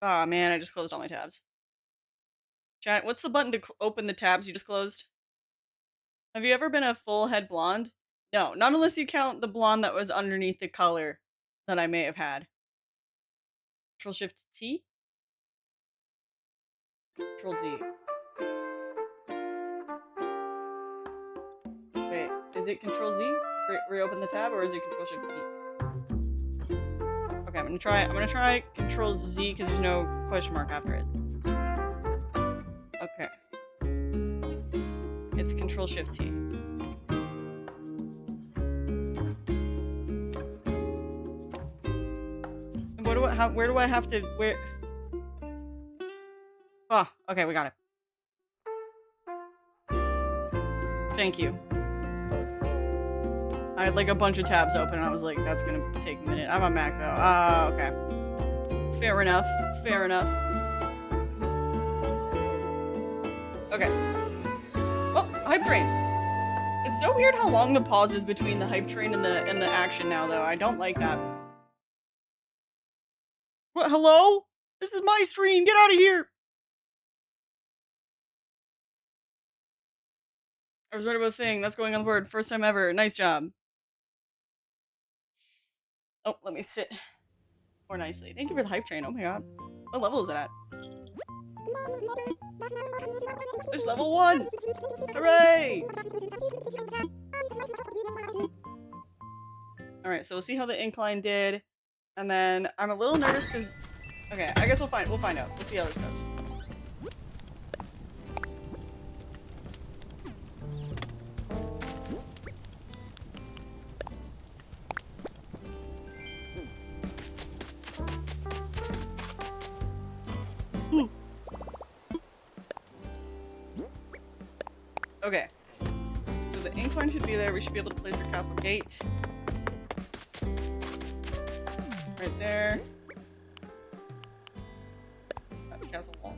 Aw, man, I just closed all my tabs. Chat, what's the button to open the tabs you just closed? Have you ever been a full head blonde? No, not unless you count the blonde that was underneath the color that I may have had. Control Shift T? Control Z. Wait, is it Control Z to reopen the tab, or is it Control Shift T? Okay, I'm gonna try Control Z because there's no question mark after it. Okay. It's Control Shift T. Where do I have to, where? Oh, okay, we got it. Thank you. I had like a bunch of tabs open and I was like, that's gonna take a minute. I'm on Mac though. Okay. Fair enough. Fair enough. Okay. Oh, hype train. It's so weird how long the pause is between the hype train and the action now though. I don't like that. What, hello? This is my stream. Get out of here. I was right about a thing. That's going on the board. First time ever. Nice job. Oh, let me sit more nicely. Thank you for the hype train. Oh my god. What level is it at? There's level 1! Hooray! Alright, so we'll see how the incline did. And then I'm a little nervous because... Okay, I guess we'll find out. We'll see how this goes. Okay. So the incline should be there. We should be able to place our castle gate. Right there. That's castle wall.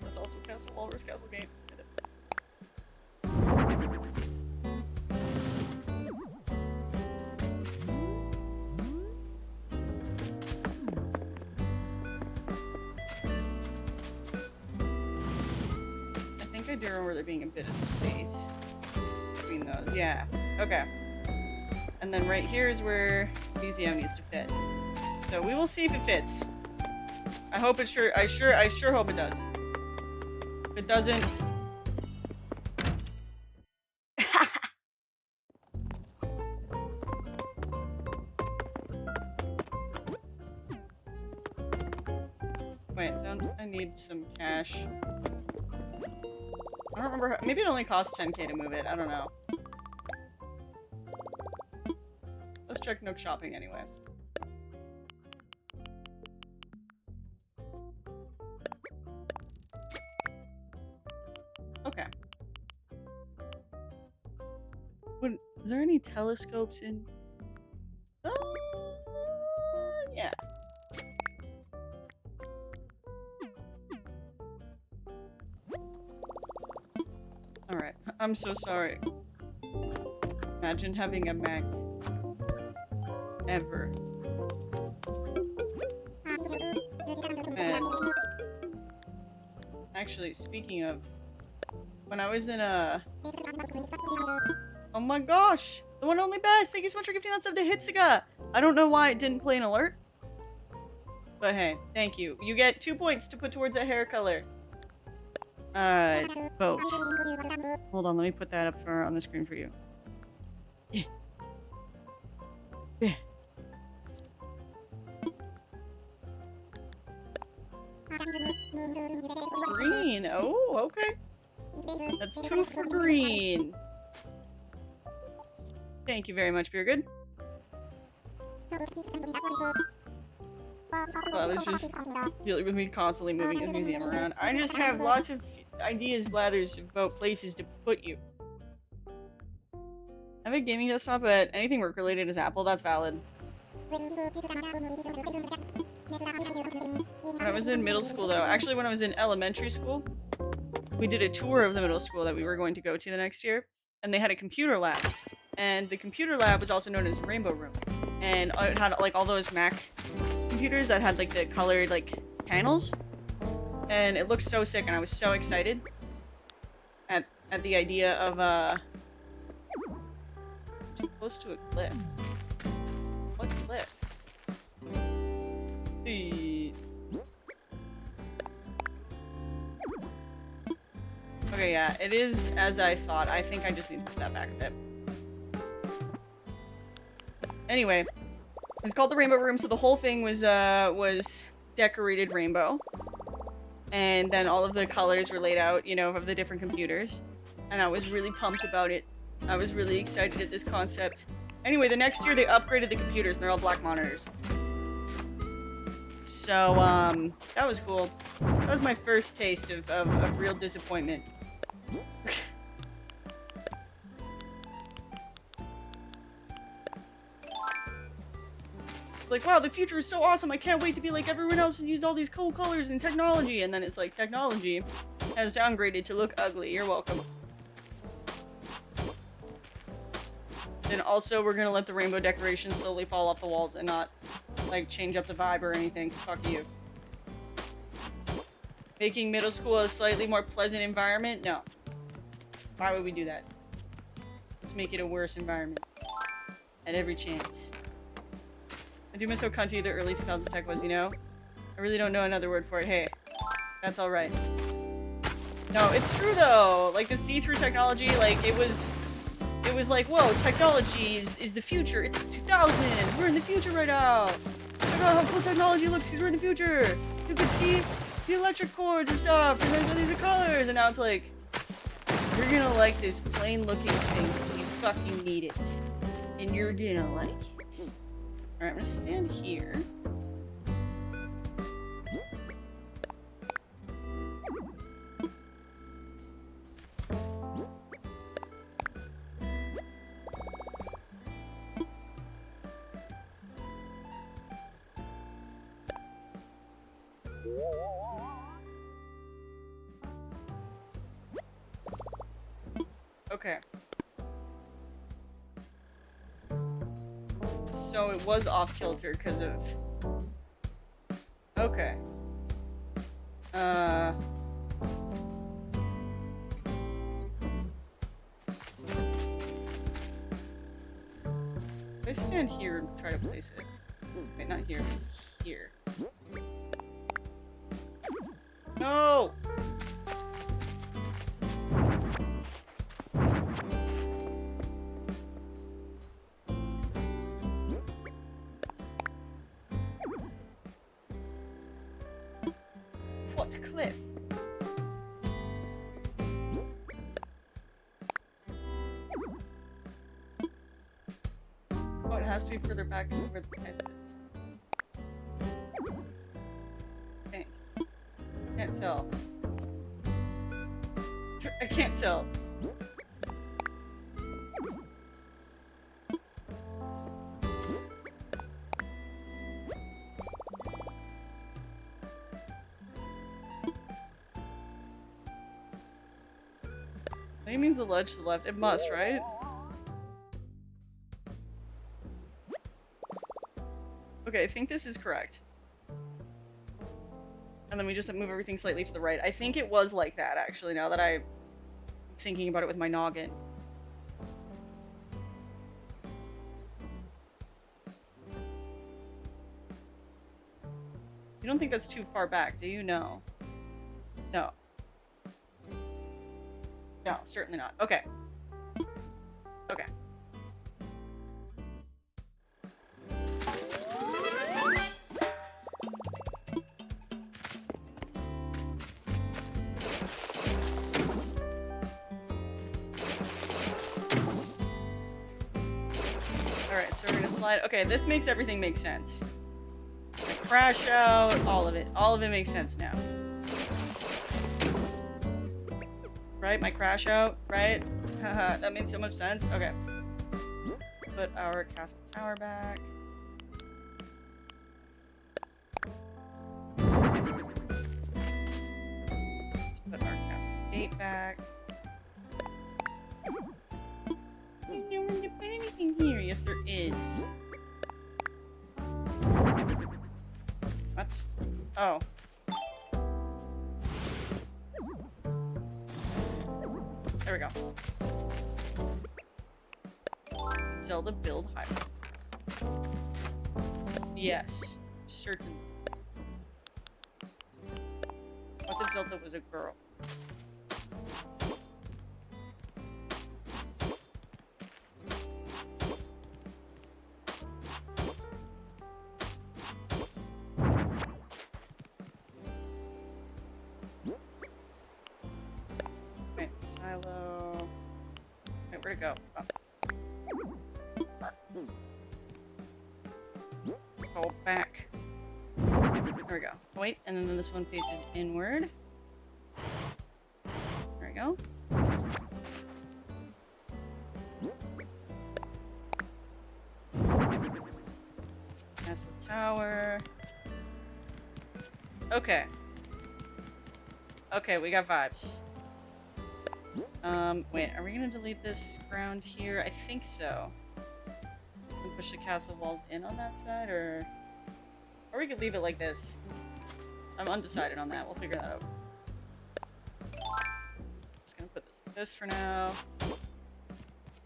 That's also castle wall. Where's castle gate? I do remember there being a bit of space between those. Yeah. Okay. And then right here is where museum needs to fit. So we will see if it fits. I hope it sure. I sure hope it does. If it doesn't. Wait, don't I need some cash? I don't remember. Maybe it only costs 10k to move it. I don't know. Let's check Nook Shopping anyway. Okay. Is there any telescopes in? Yeah. Alright, I'm so sorry. Imagine having a Mac. Ever. And actually, speaking of, when I was in a... Oh my gosh! The one only best! Thank you so much for gifting that sub to Hitsuga! I don't know why it didn't play an alert. But hey, thank you. You get 2 points to put towards that hair color. Vote. Hold on, let me put that up on the screen for you. Yeah. Yeah. Green. Oh, okay. That's 2 for green. Thank you very much, Beer Good. Well, it's just dealing with me constantly moving his museum around. I just have lots of ideas, blathers about places to put you. I have a gaming desktop, but anything work-related is Apple. That's valid. When I was in middle school, though, actually when I was in elementary school, we did a tour of the middle school that we were going to go to the next year, and they had a computer lab. And the computer lab was also known as Rainbow Room. And it had, like, all those Mac computers that had like the colored like panels, and it looked so sick, and I was so excited at the idea of too close to a cliff. What cliff? Okay, yeah, it is as I thought. I think I just need to put that back a bit. Anyway, it's called the Rainbow Room, so the whole thing was decorated rainbow. And then all of the colors were laid out, you know, of the different computers. And I was really pumped about it. I was really excited at this concept. Anyway, the next year they upgraded the computers and they're all black monitors. So, that was cool. That was my first taste of real disappointment. Like, wow, the future is so awesome, I can't wait to be like everyone else and use all these cool colors and technology. And then it's like, technology has downgraded to look ugly. You're welcome. Then also, we're gonna let the rainbow decoration slowly fall off the walls and not, like, change up the vibe or anything, 'cause fuck you. Making middle school a slightly more pleasant environment? No. Why would we do that? Let's make it a worse environment. At every chance. I do miss how cunty the early 2000s tech was, you know? I really don't know another word for it. Hey, that's alright. No, it's true though! Like, the see-through technology, like, it was like, whoa, technology is the future. It's 2000! We're in the future right now! Check out how cool technology looks because we're in the future! You can see the electric cords and stuff, and then these are colors, and now it's like, you're gonna like this plain-looking thing because you fucking need it. And you're gonna like it. Alright, I'm gonna stand here. Okay. So it was off kilter because of... Okay. I stand here and try to place it. Wait, not here. Here. No! What cliff? Oh, it has to be further back because of where the tent is. Dang. Can't tell. I can't tell. It means the ledge to the left. It must, right? Okay, I think this is correct. And then we just move everything slightly to the right. I think it was like that, actually, now that I'm thinking about it with my noggin. You don't think that's too far back, do you? No. No. No, certainly not. Okay. Okay. Alright, so we're gonna slide. Okay, this makes everything make sense. Crash out, all of it. All of it makes sense now. Right? My crash out, right? Haha, that made so much sense. Okay. Let's put our castle tower back. Let's put our castle gate back. You don't want to put anything here. Yes, there is. Oh. There we go. Zelda build hybrid. Yes, certainly. What if Zelda was a girl? Right, silo. Wait, where'd it go? Oh. Go back. There we go. Wait, and then this one faces inward. There we go. Castle tower. Okay. Okay, we got vibes. Wait, are we gonna delete this ground here? I think so. And push the castle walls in on that side, or we could leave it like this. I'm undecided on that. We'll figure that out. Just gonna put this like this for now.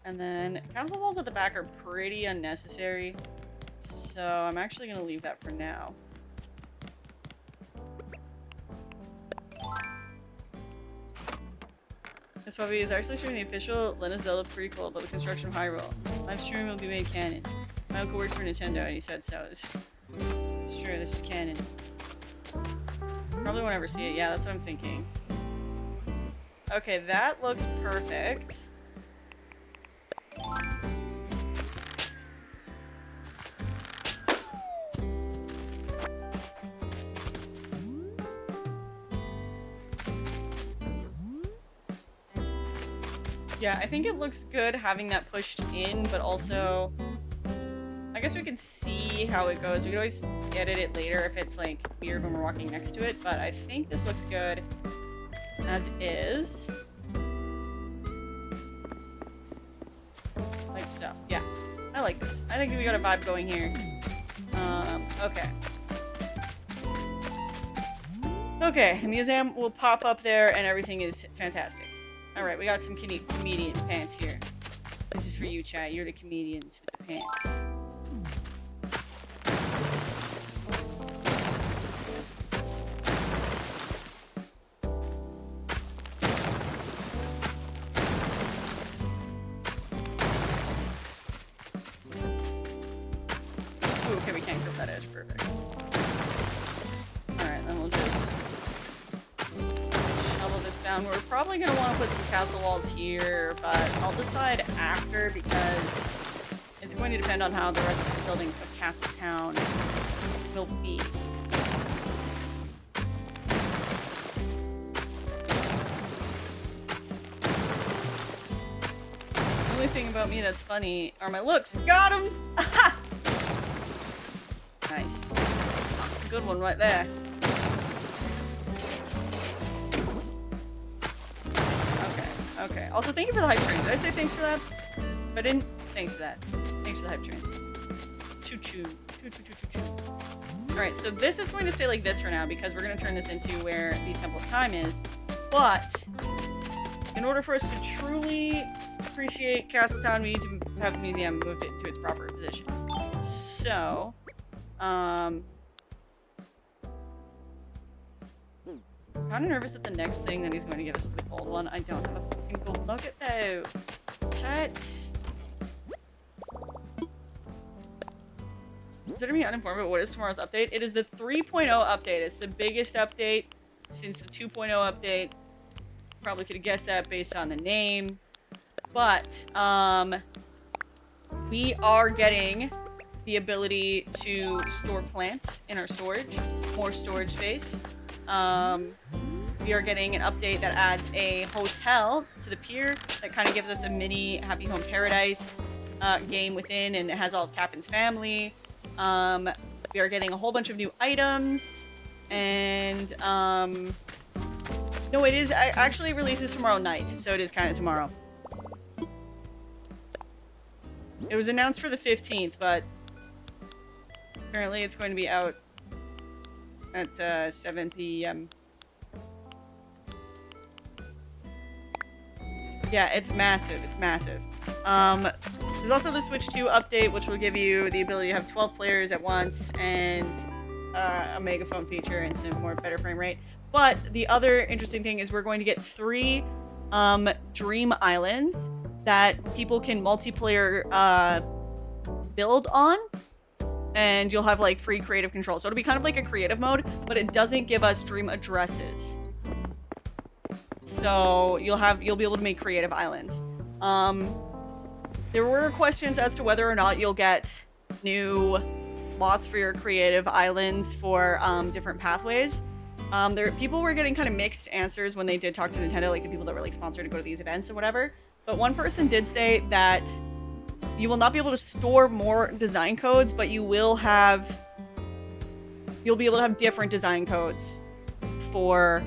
And then castle walls at the back are pretty unnecessary, so I'm actually gonna leave that for now. This puppy is actually showing the official Legend of Zelda prequel about the construction of Hyrule. Live stream will be made canon. My uncle works for Nintendo and he said so. It's true, this is canon. Probably won't ever see it. Yeah, that's what I'm thinking. Okay, that looks perfect. Yeah, I think it looks good having that pushed in, but also I guess we could see how it goes. We could always edit it later if it's like weird when we're walking next to it, but I think this looks good as is. Like so. Yeah. I like this. I think we got a vibe going here. Okay. Okay, the museum will pop up there and everything is fantastic. Alright, we got some comedian pants here. This is for you, chat. You're the comedians with the pants. Ooh, okay, we can't grip that edge. Perfect. Alright, then we'll just shovel this down. We're probably going to want to put some castle walls here, but I'll decide after because it's going to depend on how the rest of the building of Castle Town will be. The only thing about me that's funny are my looks. Got him! Nice. That's a good one right there. Okay. Also, thank you for the hype train. Did I say thanks for that? If I didn't, thanks for that. Thanks for the hype train. Choo-choo. Choo-choo-choo-choo-choo. Alright, so this is going to stay like this for now because we're going to turn this into where the Temple of Time is. But, in order for us to truly appreciate Castletown, we need to have the museum moved into its proper position. So, I'm kind of nervous that the next thing that he's going to give us is the gold one. I don't have a fucking gold nugget though. Chat. Consider me uninformed about what is tomorrow's update. It is the 3.0 update. It's the biggest update since the 2.0 update. Probably could have guessed that based on the name. But, we are getting the ability to store plants in our storage. More storage space. We are getting an update that adds a hotel to the pier that kind of gives us a mini Happy Home Paradise game within, and it has all of Captain's family. We are getting a whole bunch of new items, and no, it is actually releases tomorrow night, so it is kind of tomorrow. It was announced for the 15th, but apparently it's going to be out at 7 p.m. Yeah, it's massive. It's massive. There's also the Switch 2 update, which will give you the ability to have 12 players at once and a megaphone feature and some more better frame rate. But the other interesting thing is we're going to get 3 dream islands that people can multiplayer build on, and you'll have like free creative control. So it'll be kind of like a creative mode, but it doesn't give us dream addresses. So you'll be able to make creative islands. There were questions as to whether or not you'll get new slots for your creative islands for different pathways. People were getting kind of mixed answers when they did talk to Nintendo, like the people that were like sponsored to go to these events and whatever. But one person did say that you will not be able to store more design codes, but you'll be able to have different design codes for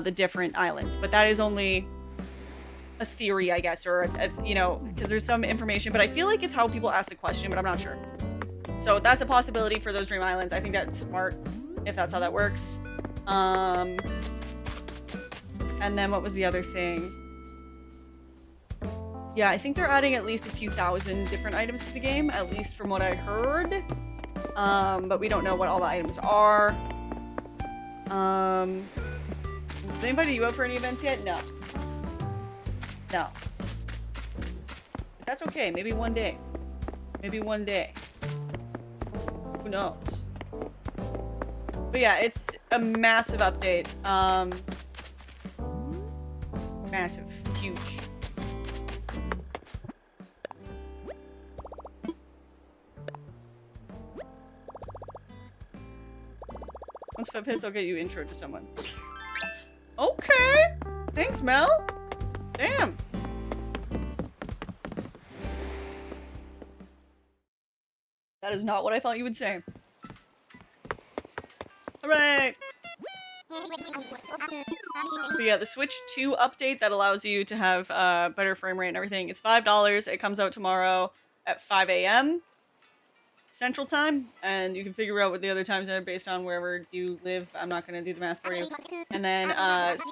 the different islands. But that is only a theory, I guess, or because there's some information, but I feel like it's how people ask the question, but I'm not sure. So that's a possibility for those dream islands. I think that's smart if that's how that works. And then what was the other thing? Yeah, I think they're adding at least a few thousand different items to the game, at least from what I heard. But we don't know what all the items are. Have they invited you out for any events yet? No. No. But that's okay. Maybe one day. Maybe one day. Who knows? But yeah, it's a massive update. Massive. Huge. Once 5 hits, I'll get you intro to someone. Okay. Thanks, Mel. Damn. That is not what I thought you would say. Hooray! But yeah, the Switch 2 update that allows you to have better frame rate and everything. It's $5. It comes out tomorrow at 5 a.m. Central Time, and you can figure out what the other times are based on wherever you live. I'm not going to do the math for you. And then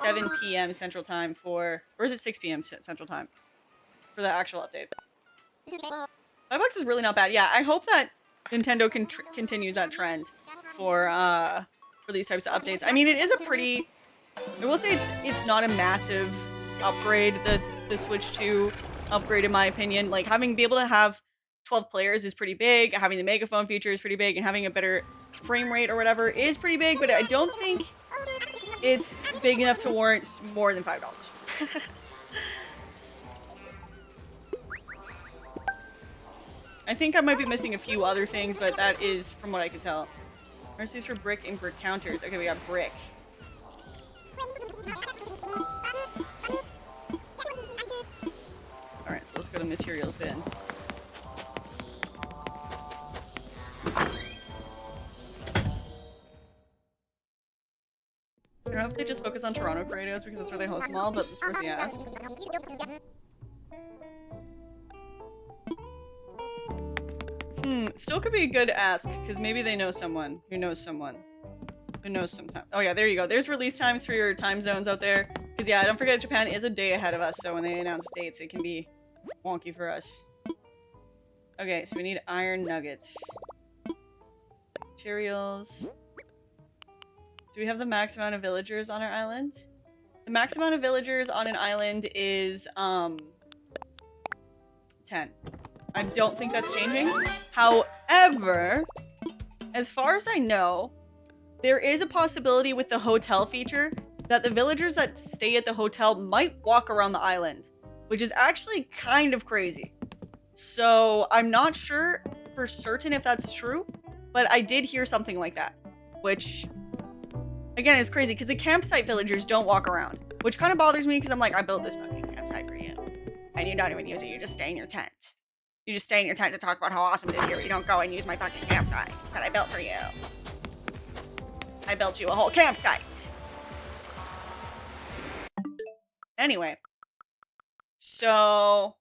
7 p.m. Central Time or is it 6 p.m. Central Time for the actual update. $5 is really not bad. Yeah, I hope that Nintendo continues that trend for these types of updates. I mean, it is a pretty... I will say it's not a massive upgrade, the Switch 2 upgrade, in my opinion. Like, be able to have 12 players is pretty big, having the megaphone feature is pretty big, and having a better frame rate or whatever is pretty big, but I don't think it's big enough to warrant more than $5. I think I might be missing a few other things, but that is from what I can tell. Mercies for brick and brick counters. Okay, we got brick. Alright, so let's go to materials bin. I don't know if they just focus on Toronto creators because that's where they host them all, but it's worth the ask. Still could be a good ask, because maybe they know someone who knows someone who knows some time. Oh yeah, there you go. There's release times for your time zones out there. Because yeah, don't forget Japan is a day ahead of us, so when they announce dates, it can be wonky for us. Okay, so we need iron nuggets. Materials. Do we have the max amount of villagers on our island? The max amount of villagers on an island is 10. I don't think that's changing. However, as far as I know, there is a possibility with the hotel feature that the villagers that stay at the hotel might walk around the island, which is actually kind of crazy. So I'm not sure for certain if that's true, but I did hear something like that, which again is crazy because the campsite villagers don't walk around, which kind of bothers me because I'm like, I built this fucking campsite for you and you don't even use it. You just stay in your tent. You just stay in your tent to talk about how awesome it is here. You don't go and use my fucking campsite that I built for you. I built you a whole campsite. Anyway. So,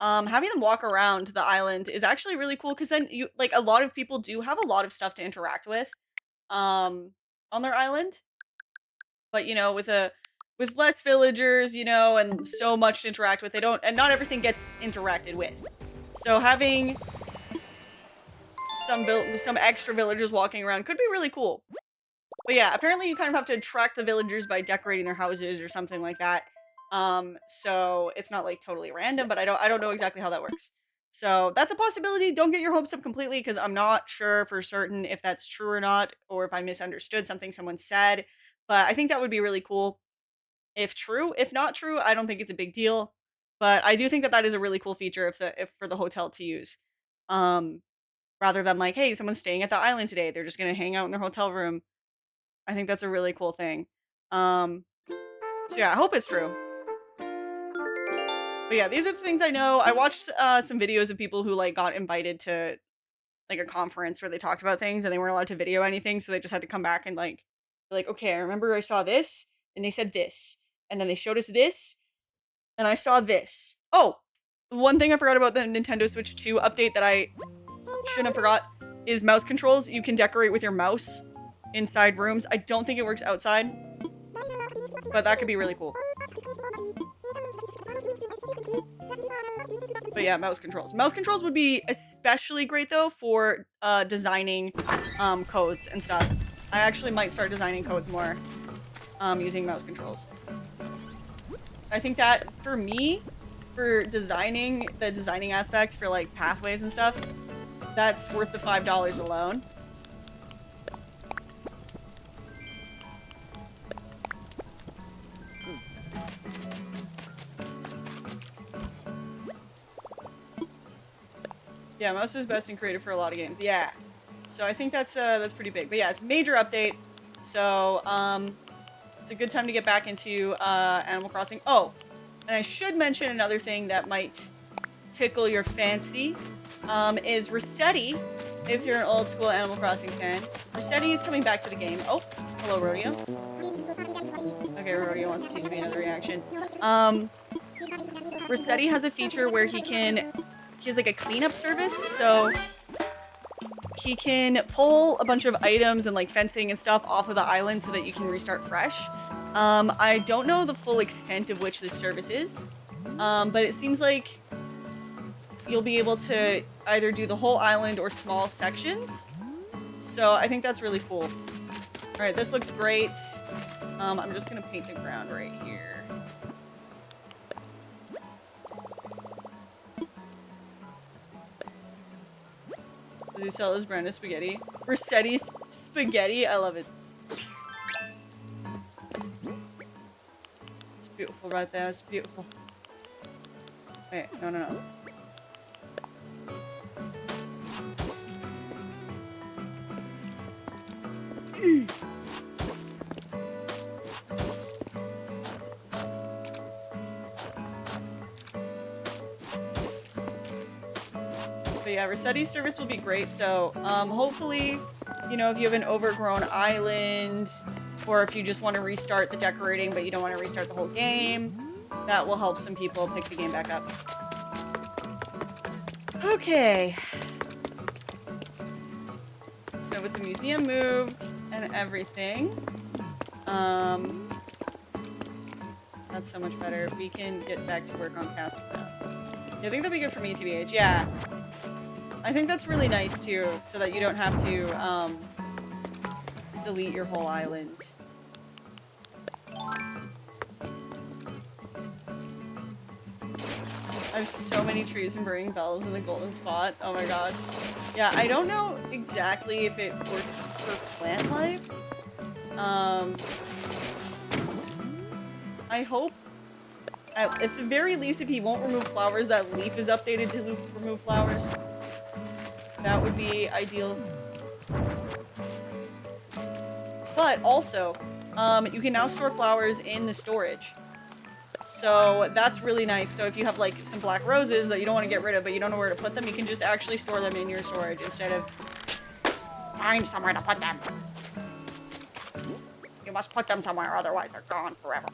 having them walk around the island is actually really cool because then a lot of people do have a lot of stuff to interact with. on their island. But, you know, with less villagers, you know, and so much to interact with, and not everything gets interacted with. So having some extra villagers walking around could be really cool. But yeah, apparently you kind of have to attract the villagers by decorating their houses or something like that. So it's not like totally random, but I don't know exactly how that works. So that's a possibility. Don't get your hopes up completely because I'm not sure for certain if that's true or not, or if I misunderstood something someone said. But I think that would be really cool if true. If not true, I don't think it's a big deal. But I do think that that is a really cool feature if for the hotel to use. Um, Rather than like, hey, someone's staying at the island today. They're just gonna hang out in their hotel room. I think that's a really cool thing. So yeah, I hope it's true. But yeah, these are the things I know. I watched some videos of people who like got invited to like a conference where they talked about things and they weren't allowed to video anything, so they just had to come back and like be like, okay, I remember I saw this and they said this, and then they showed us this, and I saw this. Oh, one thing I forgot about the Nintendo Switch 2 update that I shouldn't have forgot is mouse controls. You can decorate with your mouse inside rooms. I don't think it works outside, but that could be really cool. But yeah, mouse controls. Mouse controls would be especially great though for designing codes and stuff. I actually might start designing codes more using mouse controls. I think that for me, for designing the designing aspect for like pathways and stuff, that's worth the $5 alone. Yeah, mouse is best in creative for a lot of games. Yeah. So I think that's pretty big. But yeah, it's a major update. So it's a good time to get back into Animal Crossing. Oh, and I should mention another thing that might tickle your fancy is Resetti. If you're an old school Animal Crossing fan, Resetti is coming back to the game. Oh, hello, Rodeo. Okay, Rodeo wants to teach me another reaction. Resetti has a feature where he has like a cleanup service, so he can pull a bunch of items and like fencing and stuff off of the island so that you can restart fresh. I don't know the full extent of which this service is, but it seems like you'll be able to either do the whole island or small sections. So I think that's really cool. All right, this looks great. I'm just gonna paint the ground right here. Does he sell his brand of spaghetti? Resetti's spaghetti? I love it. It's beautiful right there. It's beautiful. Wait, no. But yeah, Resetti's service will be great. So hopefully, you know, if you have an overgrown island, or if you just want to restart the decorating but you don't want to restart the whole game, that will help some people pick the game back up. Okay. So with the museum moved and everything, that's so much better. We can get back to work on Castle Crown. Yeah, I think that'd be good for me, TBH. Yeah. I think that's really nice too, so that you don't have to delete your whole island. I have so many trees and burning bells in the golden spot. Oh my gosh. Yeah, I don't know exactly if it works for plant life. I hope, at the very least, if he won't remove flowers, that leaf is updated to remove flowers. That would be ideal. But also, you can now store flowers in the storage. So that's really nice. So if you have like some black roses that you don't want to get rid of, but you don't know where to put them, you can just actually store them in your storage instead of find somewhere to put them. You must put them somewhere, otherwise they're gone forever.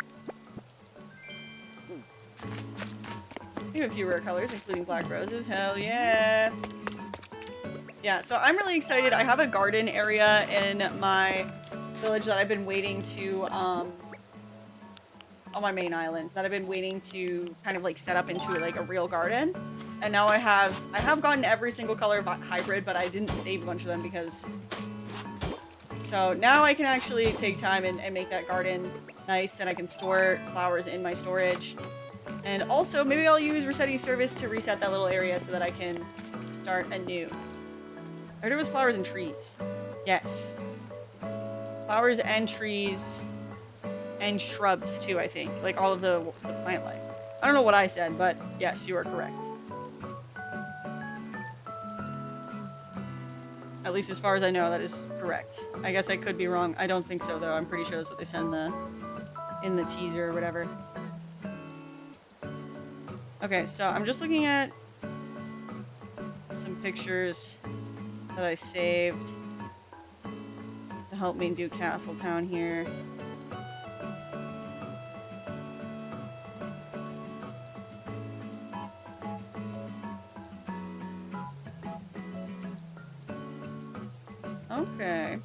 We have a few rare colors, including black roses. Hell yeah! Yeah, so I'm really excited. I have a garden area in my village that I've been waiting to, on my main island, that I've been waiting to kind of like set up into like a real garden. And now I have gotten every single color of hybrid, but I didn't save a bunch of them because... So now I can actually take time and make that garden nice, and I can store flowers in my storage. And also, maybe I'll use Resetti's service to reset that little area so that I can start anew. I heard it was flowers and trees. Yes. Flowers and trees and shrubs too, I think. Like all of the plant life. I don't know what I said, but yes, you are correct. At least as far as I know, that is correct. I guess I could be wrong. I don't think so, though. I'm pretty sure that's what they said in the teaser or whatever. Okay, so I'm just looking at some pictures that I saved to help me do Castletown here. Okay.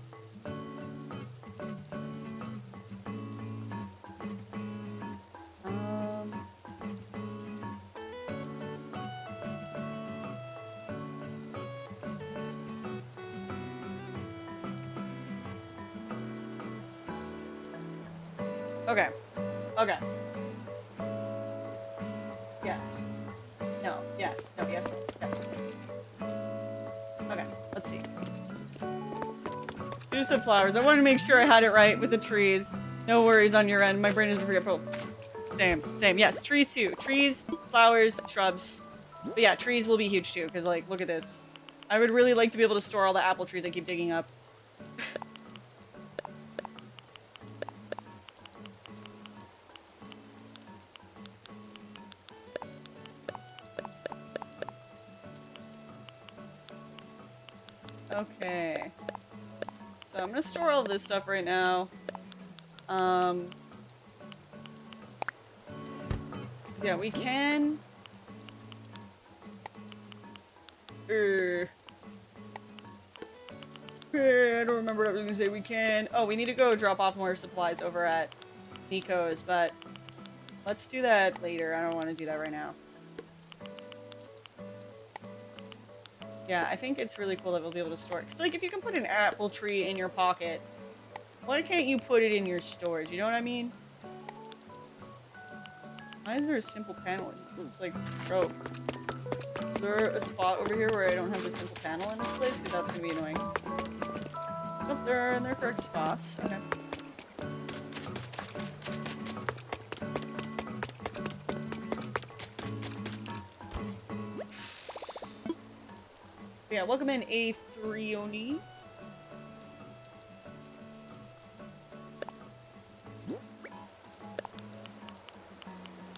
Okay. Okay. Yes. No. Yes. No. Yes. Yes. Okay. Let's see. You just said flowers. I wanted to make sure I had it right with the trees. No worries on your end. My brain is forgetful. Same. Same. Yes. Trees too. Trees, flowers, shrubs. But yeah, trees will be huge too. Because like, look at this. I would really like to be able to store all the apple trees I keep digging up. Okay. So I'm gonna store all of this stuff right now. Yeah, we can... I don't remember what I was gonna say. We can... Oh, we need to go drop off more supplies over at Nico's, but let's do that later. I don't want to do that right now. Yeah, I think it's really cool that we'll be able to store it. Because, like, if you can put an apple tree in your pocket, why can't you put it in your storage? You know what I mean? Why is there a simple panel? It looks like broke. Is there a spot over here where I don't have the simple panel in this place? Because that's going to be annoying. Nope, they're in their correct spots. Okay. Yeah, welcome in A3Oni.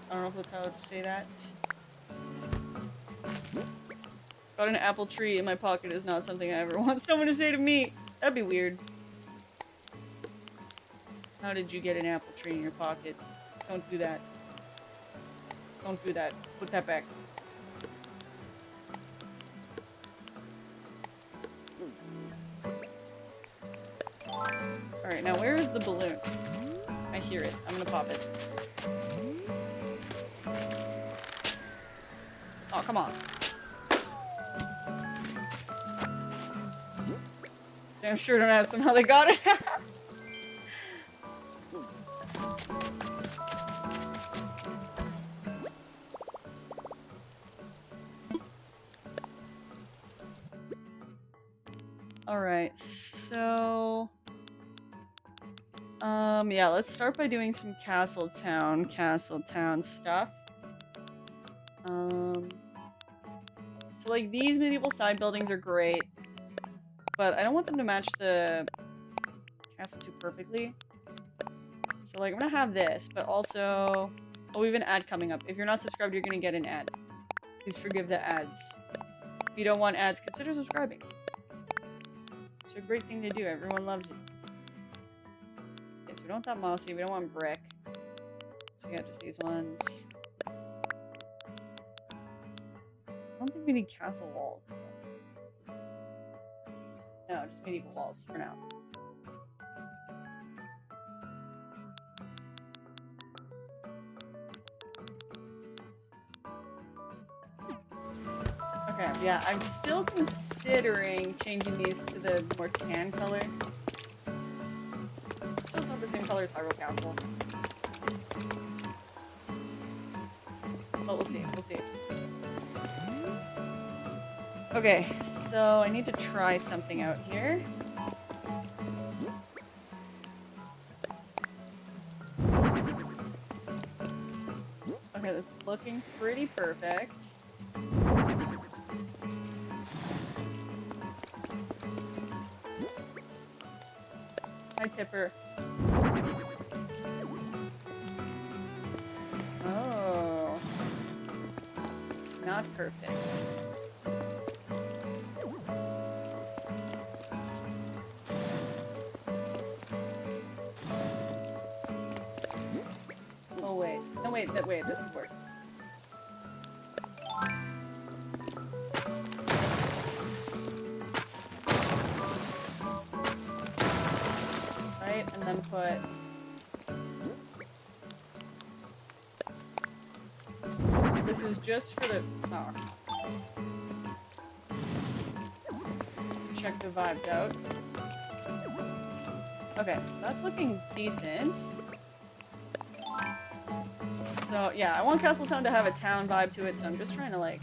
I don't know if that's how to say that. Got an apple tree in my pocket is not something I ever want someone to say to me. That'd be weird. How did you get an apple tree in your pocket? Don't do that. Don't do that. Put that back. Alright, now where is the balloon? I hear it. I'm gonna pop it. Oh, come on. Damn sure don't ask them how they got it. Alright, so... yeah, let's start by doing some Castletown stuff. So, like, these medieval side buildings are great, but I don't want them to match the castle too perfectly. So, like, I'm gonna have this, but also... Oh, we have an ad coming up. If you're not subscribed, you're gonna get an ad. Please forgive the ads. If you don't want ads, consider subscribing. It's a great thing to do. Everyone loves it. Okay, so we don't want that mossy. We don't want brick. So we got just these ones. I don't think we need castle walls, though. just medieval walls for now. Okay, yeah, I'm still considering changing these to the more tan color. So it's not the same color as Hyrule Castle. But we'll see, we'll see. Okay, so I need to try something out here. Okay, that's looking pretty perfect. Hi, Tipper. Oh. It's not perfect. Oh, wait. No, wait, wait, this could work. And then put this is just for the check the vibes out. Okay, so that's looking decent. So yeah, I want Castletown to have a town vibe to it, so I'm just trying to like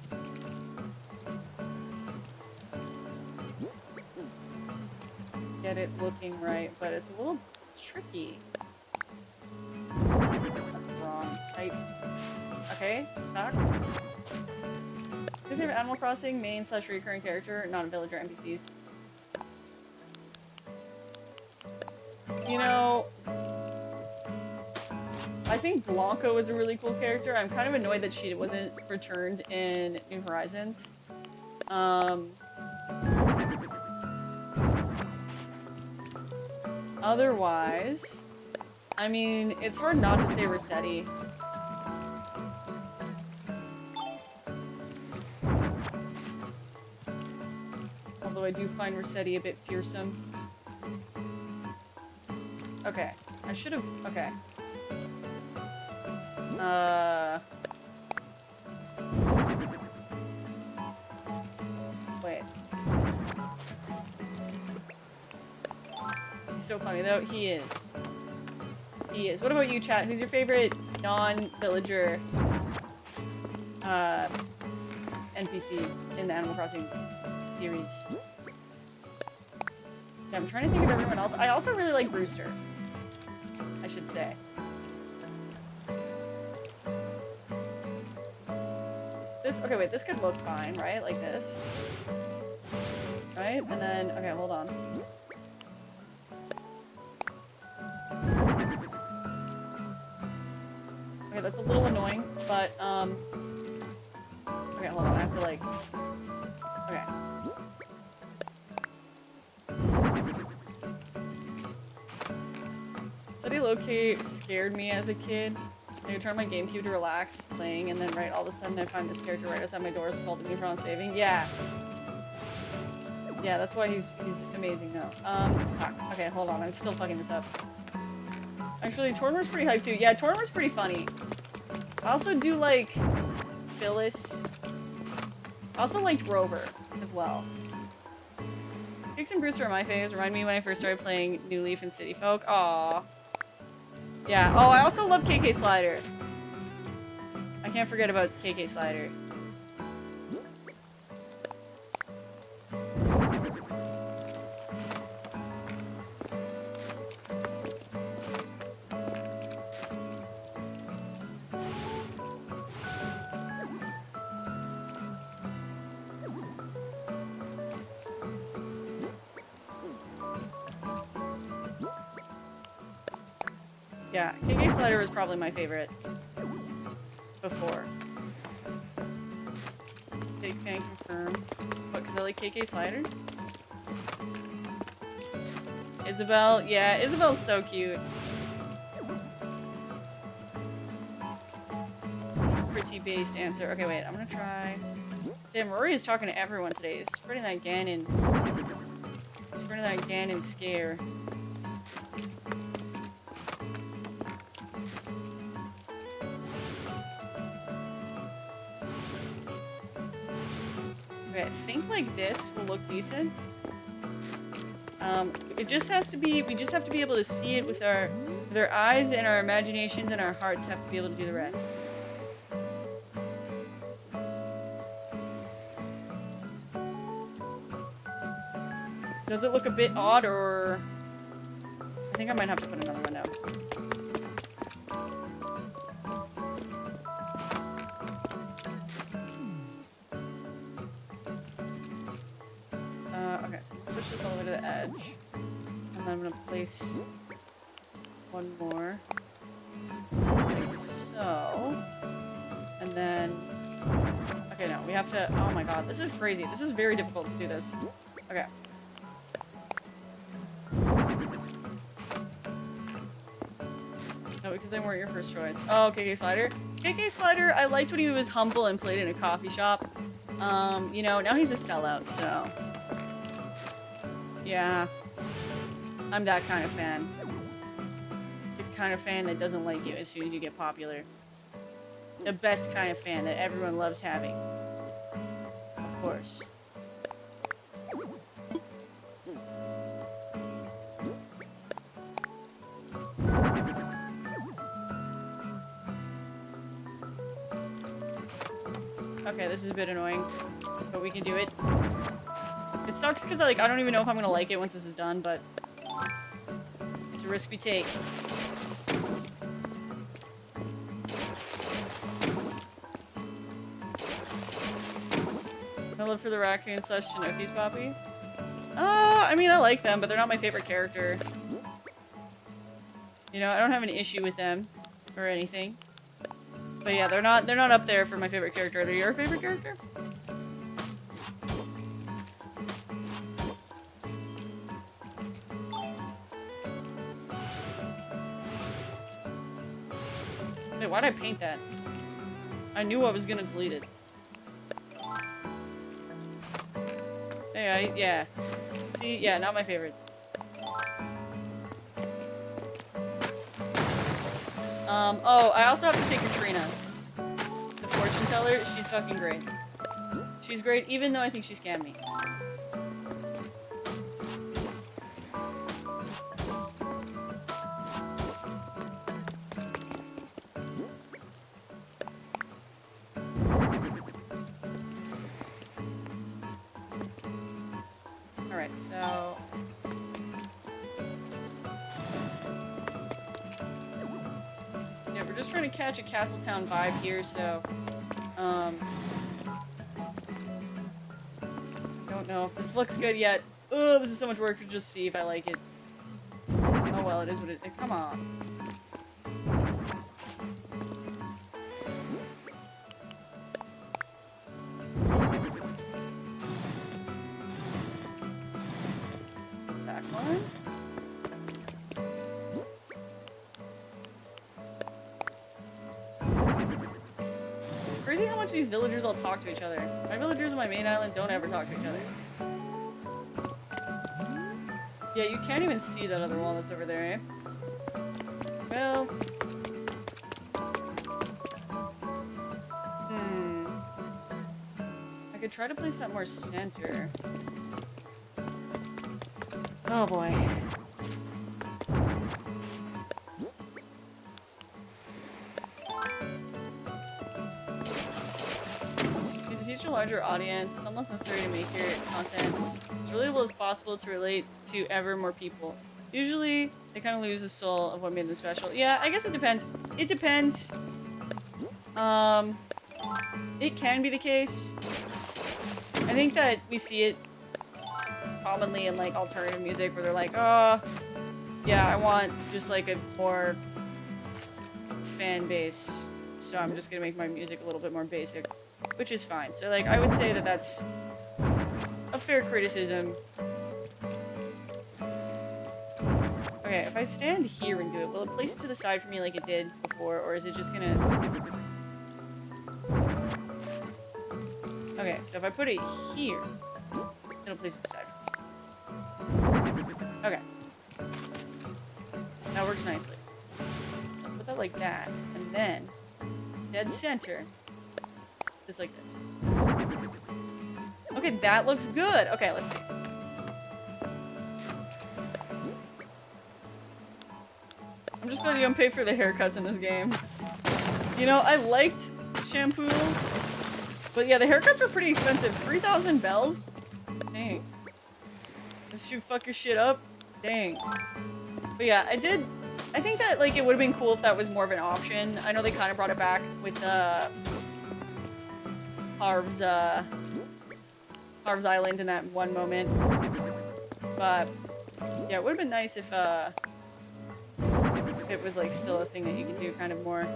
get it looking right, but it's a little tricky. That's wrong. Okay, back. Your favorite Animal Crossing main / recurring character, not a villager, NPCs. You know, I think Blanco is a really cool character. I'm kind of annoyed that she wasn't returned in New Horizons. Otherwise, I mean, it's hard not to say Rossetti. Although I do find Rossetti a bit fearsome. Okay, I should have. Okay. Wait. He's so funny, though. He is. He is. What about you, chat? Who's your favorite non-villager NPC in the Animal Crossing series? Yeah, I'm trying to think of everyone else. I also really like Brewster, I should say. This, okay, wait, this could look fine, right? Like this. Right? And then, okay, hold on. Okay, that's a little annoying, but, okay, hold on, I have to, like, okay. Study Low-Key scared me as a kid. I would turn my GameCube to relax playing, and then right all of a sudden I find this character right outside my door scolding me for not saving. Yeah. Yeah, that's why he's amazing now. Okay, hold on, I'm still fucking this up. Actually, Tornmer's pretty hype too. Yeah, Tornmer's pretty funny. I also do like Phyllis. I also liked Rover as well. Kix and Brewster are my faves. Remind me when I first started playing New Leaf and City Folk. Aww. Yeah. Oh, I also love KK Slider. I can't forget about KK Slider. Yeah, KK Slider was probably my favorite before. Big fan confirmed. What, because I like KK Slider? Isabel? Yeah, Isabel's so cute. It's a pretty based answer. Okay, wait, I'm gonna try. Damn, Rory is talking to everyone today. He's spreading that Ganon rid of that Ganon scare. Okay, I think like this will look decent. It just has to be, we just have to be able to see it with our eyes, and our imaginations and our hearts have to be able to do the rest. Does it look a bit odd, or... I think I might have to put another one out. Okay, so let's push this all the way to the edge. And then I'm gonna place one more. Like so. And then... Okay, no, we have to... Oh my god, this is crazy. This is very difficult to do this. Okay. No, because they weren't your first choice. Oh, KK Slider. KK Slider, I liked when he was humble and played in a coffee shop. You know, now he's a sellout, so... Yeah. I'm that kind of fan. The kind of fan that doesn't like you as soon as you get popular. The best kind of fan that everyone loves having. Of course. Okay, this is a bit annoying, but we can do it. It sucks because I don't even know if I'm gonna like it once this is done, but it's a risk we take. No love for the raccoon / Chinooki's, Poppy? I mean, I like them, but they're not my favorite character. You know, I don't have an issue with them or anything. But yeah, they're not up there for my favorite character. Are they your favorite character? Wait, why'd I paint that? I knew I was gonna delete it. Hey, yeah. See? Yeah, not my favorite. Oh, I also have to say Katrina. The fortune teller, she's fucking great. She's great, even though I think she scammed me. Alright, so... Yeah, we're just trying to catch a Castletown vibe here, so... Don't know if this looks good yet. Oh, this is so much work to just see if I like it. Oh well, it is what it is. Come on. Back one. It's crazy how much these villagers all talk to each other. My villagers on my main island don't ever talk to each other. Yeah, you can't even see that other wall that's over there, eh? Well... I could try to place that more center. Oh boy. To teach a larger audience, it's almost necessary to make your content as relatable as possible to relate to ever more people. Usually, they kind of lose the soul of what made them special. Yeah, I guess it depends. It depends. It can be the case. I think that we see it commonly in, like, alternative music where they're like, oh, yeah, I want just, like, a more fan base, so I'm just gonna make my music a little bit more basic. Which is fine. So, like, I would say that that's a fair criticism. Okay, if I stand here and do it, will it place it to the side for me like it did before, or is it just gonna... Okay, so if I put it here, it'll place it to the side for me. Okay. That works nicely. So put that like that, and then dead center is like this. Okay, that looks good. Okay, let's see. I'm just gonna go and pay for the haircuts in this game. You know, I liked shampoo, but yeah, the haircuts were pretty expensive. 3,000 bells? Dang. Does you fuck your shit up? Dang. But yeah, I think that, like, it would have been cool if that was more of an option. I know they kind of brought it back with, Harv's Island in that one moment. But, yeah, it would have been nice if it was, like, still a thing that you could do kind of more.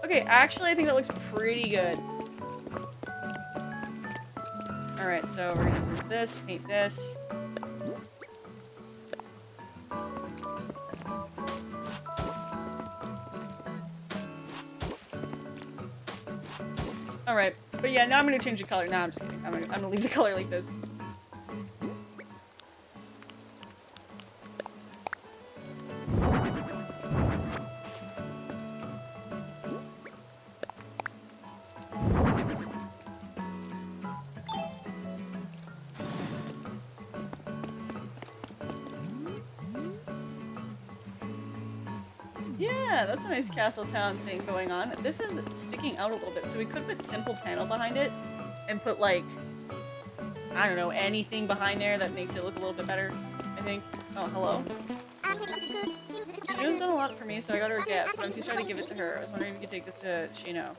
Okay, actually, I think that looks pretty good. Alright, so we're gonna do this, paint this. Alright, but yeah, now I'm gonna change the color. Nah, I'm just kidding. I'm gonna leave the color like this. Yeah, that's a nice castle town thing going on. This is sticking out a little bit, so we could put simple panel behind it and put, like, I don't know, anything behind there that makes it look a little bit better, I think. Oh, hello. Shino's done a lot for me, so I got her a gift, but I'm too shy to give it to her. I was wondering if you could take this to Shino.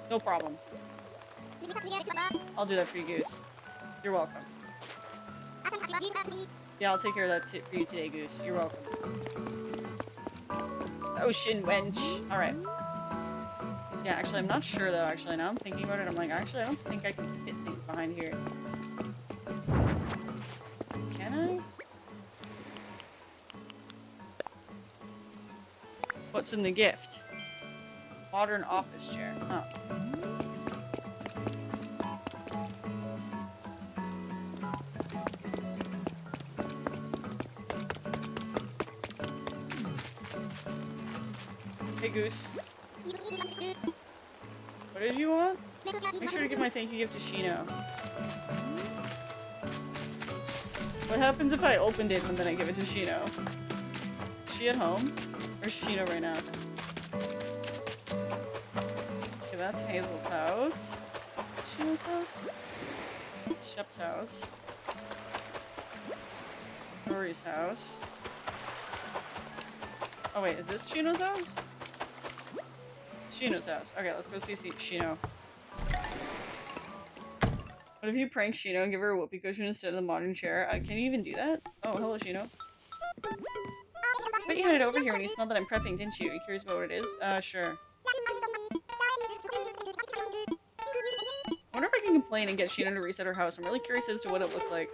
No problem. I'll do that for you, Goose. You're welcome. Yeah, I'll take care of that for you today, Goose. You're welcome. Ocean wench. Alright. Yeah, actually, I'm not sure, though, actually. Now I'm thinking about it, I'm like, actually, I don't think I can fit things behind here. Can I? What's in the gift? Modern office chair. Oh. Hey, Goose. What did you want? Make sure to give my thank you gift to Shino. What happens if I opened it and then I give it to Shino? Is she at home? Or is Shino right now? Okay, that's Hazel's house. Is it Shino's house? Shep's house. Rory's house. Oh wait, is this Shino's house? Shino's house. Okay, let's go see Shino. What if you prank Shino and give her a whoopee cushion instead of the modern chair? Can you even do that? Oh, hello, Shino. But you had it over here when you smelled that I'm prepping, didn't you? Are you curious about what it is? Sure. I wonder if I can complain and get Shino to reset her house. I'm really curious as to what it looks like.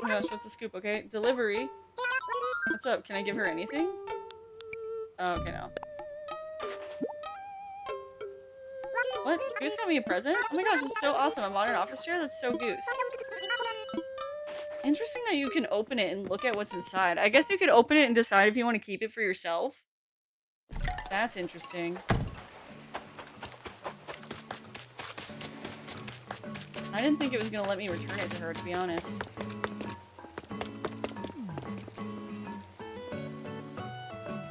Oh gosh, what's the scoop, okay? Delivery. What's up? Can I give her anything? Oh, okay, no. What? Goose got me a present? Oh my gosh, it's so awesome. A modern office chair? That's so Goose. Interesting that you can open it and look at what's inside. I guess you could open it and decide if you want to keep it for yourself. That's interesting. I didn't think it was going to let me return it to her, to be honest.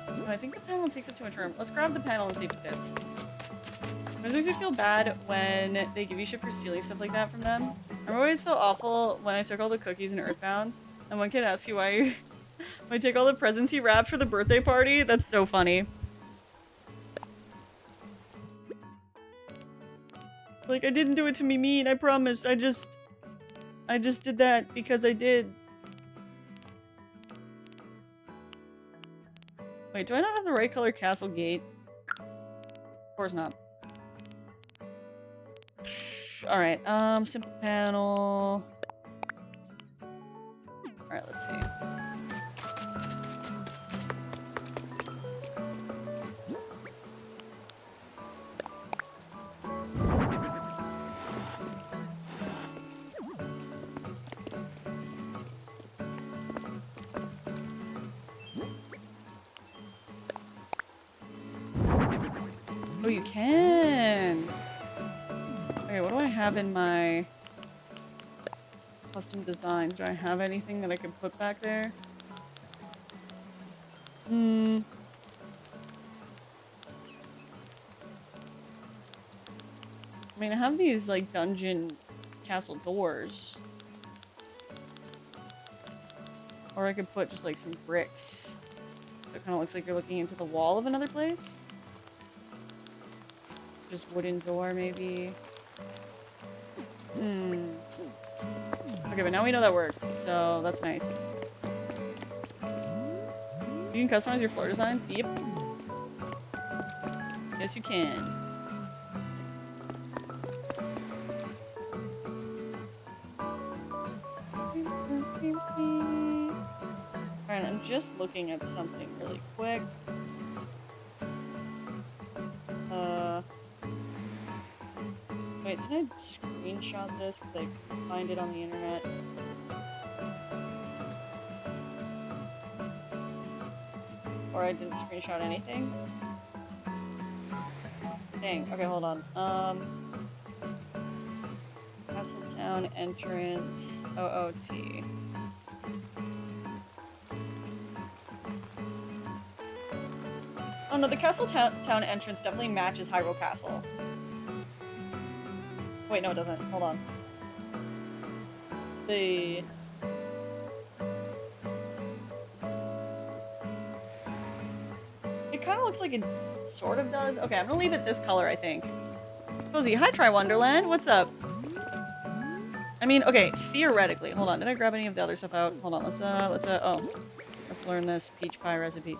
Oh, I think the panel takes up too much room. Let's grab the panel and see if it fits. It makes me feel bad when they give you shit for stealing stuff like that from them. I always felt awful when I took all the cookies in Earthbound. And one kid asked you why you why take all the presents he wrapped for the birthday party. That's so funny. Like, I didn't do it to be mean, I promise. I just did that because I did. Wait, do I not have the right color castle gate? Of course not. Alright, simple panel. Alright, let's see. Oh, you can! Okay, what do I have in my custom designs? Do I have anything that I could put back there? I mean, I have these, like, dungeon castle doors. Or I could put just, like, some bricks. So it kind of looks like you're looking into the wall of another place. Just wooden door, maybe. Okay, but now we know that works, so that's nice. You can customize your floor designs? Yep. Yes, you can. Alright, I'm just looking at something really quick. Wait, did I screenshot this? Because I could find it on the internet. Or I didn't screenshot anything? Dang, okay, hold on. Castletown entrance, OOT. Oh no, the Castletown entrance definitely matches Hyrule Castle. Wait, no it doesn't. Hold on. It kind of looks like it sort of does. Okay, I'm gonna leave it this color, I think. Cozy, hi Try Wonderland, what's up? I mean, okay, theoretically, hold on, did I grab any of the other stuff out? Hold on, let's learn this peach pie recipe.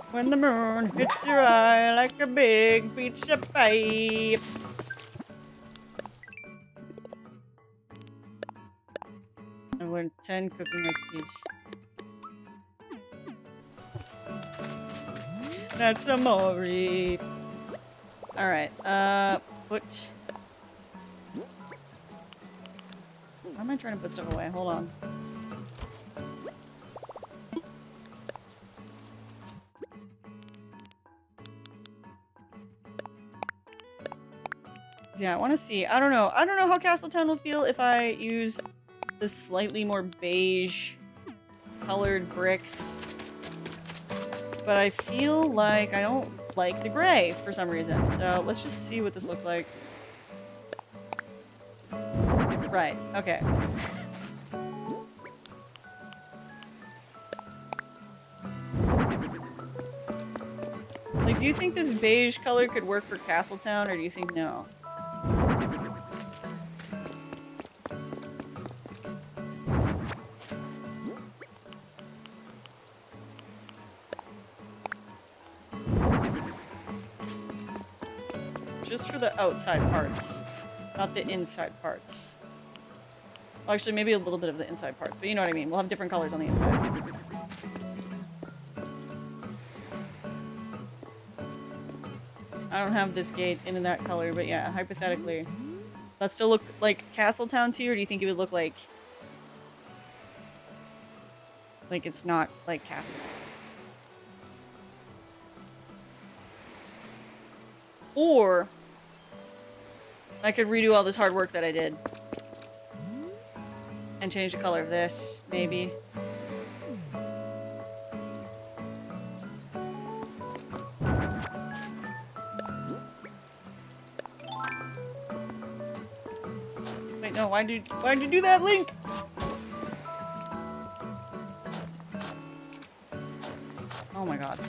When the moon hits your eye like a big pizza pie. I've learned 10 cooking recipes. That's amore. Alright, put... Why am I trying to put stuff away? Hold on. Yeah, I want to see. I don't know. I don't know how Castletown will feel if I use the slightly more beige colored bricks. But I feel like I don't like the gray for some reason. So let's just see what this looks like. Right. Okay. Like, do you think this beige color could work for Castletown, or do you think no? Just for the outside parts, not the inside parts. Well, actually, maybe a little bit of the inside parts, but you know what I mean. We'll have different colors on the inside. I don't have this gate in that color, but yeah, hypothetically. That still look like Castletown to you, or do you think it would look like it's not like Castletown? Or I could redo all this hard work that I did and change the color of this, maybe. Wait, no, why'd you do that, Link? Oh my god.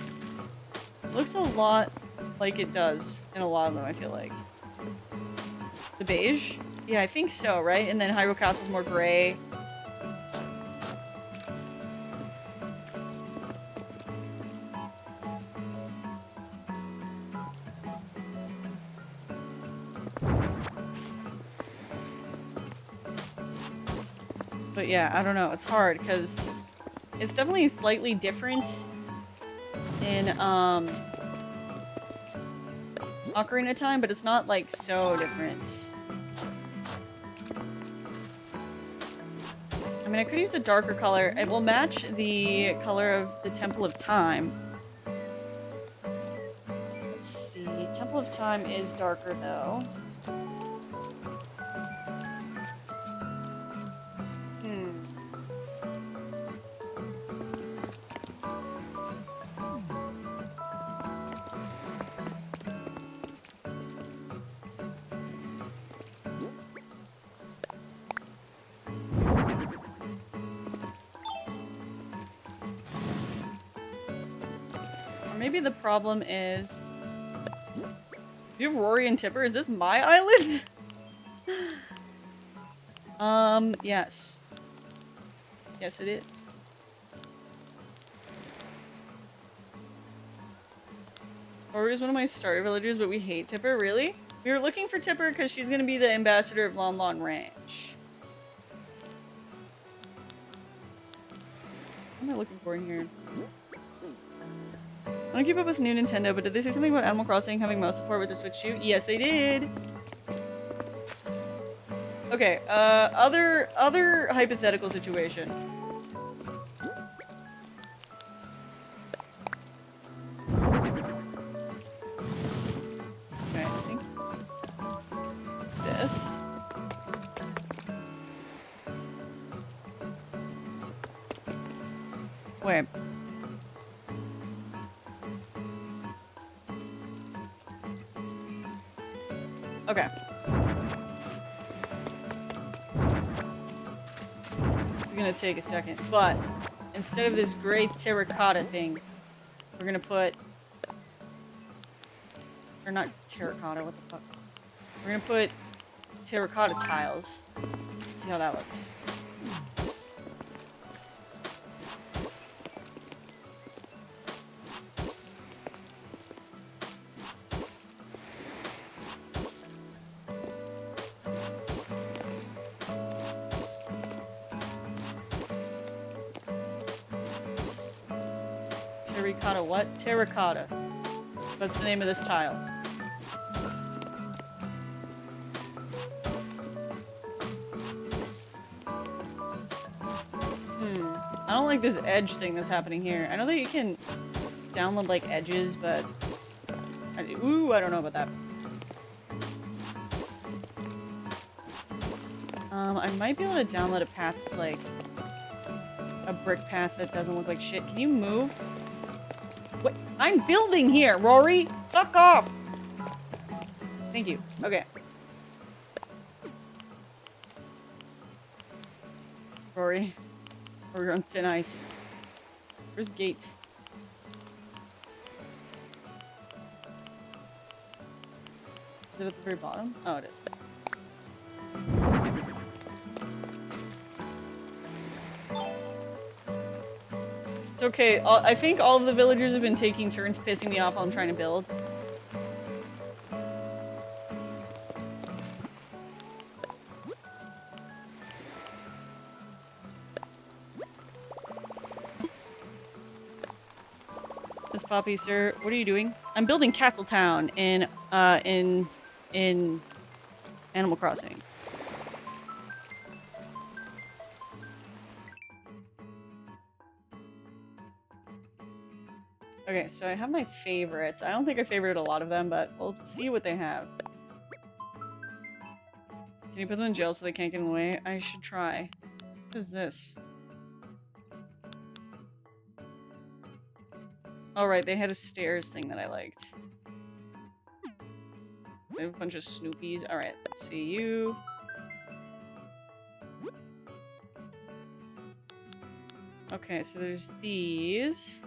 It looks a lot like it does in a lot of them, I feel like. The beige? Yeah, I think so, right? And then Hyrule Castle's more gray. But yeah, I don't know. It's hard because it's definitely slightly different in Ocarina of Time, but it's not like so different. I mean, I could use a darker color. It will match the color of the Temple of Time. Summertime is darker though. Maybe the problem is... Do you have Rory and Tipper? Is this my island? Yes. Yes, it is. Rory is one of my starter villagers, but we hate Tipper. Really? We were looking for Tipper because she's going to be the ambassador of Lon Lon Ranch. What am I looking for in here? I don't keep up with new Nintendo, but did they say something about Animal Crossing having mouse support with the Switch 2? Yes, they did! Okay, other hypothetical situation. Okay, I think... this. Wait. Okay. This is gonna take a second, but instead of this gray terracotta thing, we're gonna put... Or not terracotta, what the fuck? We're gonna put terracotta tiles. See how that looks. Terracotta what? Terracotta. That's the name of this tile. I don't like this edge thing that's happening here. I know that you can download like edges, but I don't know about that. I might be able to download a path that's like a brick path that doesn't look like shit. Can you move? What? I'm building here, Rory! Fuck off! Thank you. Okay. Rory. We're on thin ice. Where's Gates? Is it at the very bottom? Oh, it is. It's okay. I think all of the villagers have been taking turns pissing me off while I'm trying to build. Miss Poppy, sir, what are you doing? I'm building Castletown in Animal Crossing. Okay, so I have my favorites. I don't think I favorited a lot of them, but we'll see what they have. Can you put them in jail so they can't get in the way? I should try. What is this? Oh, right, they had a stairs thing that I liked. They have a bunch of Snoopies. Alright, let's see you. Okay, so there's these.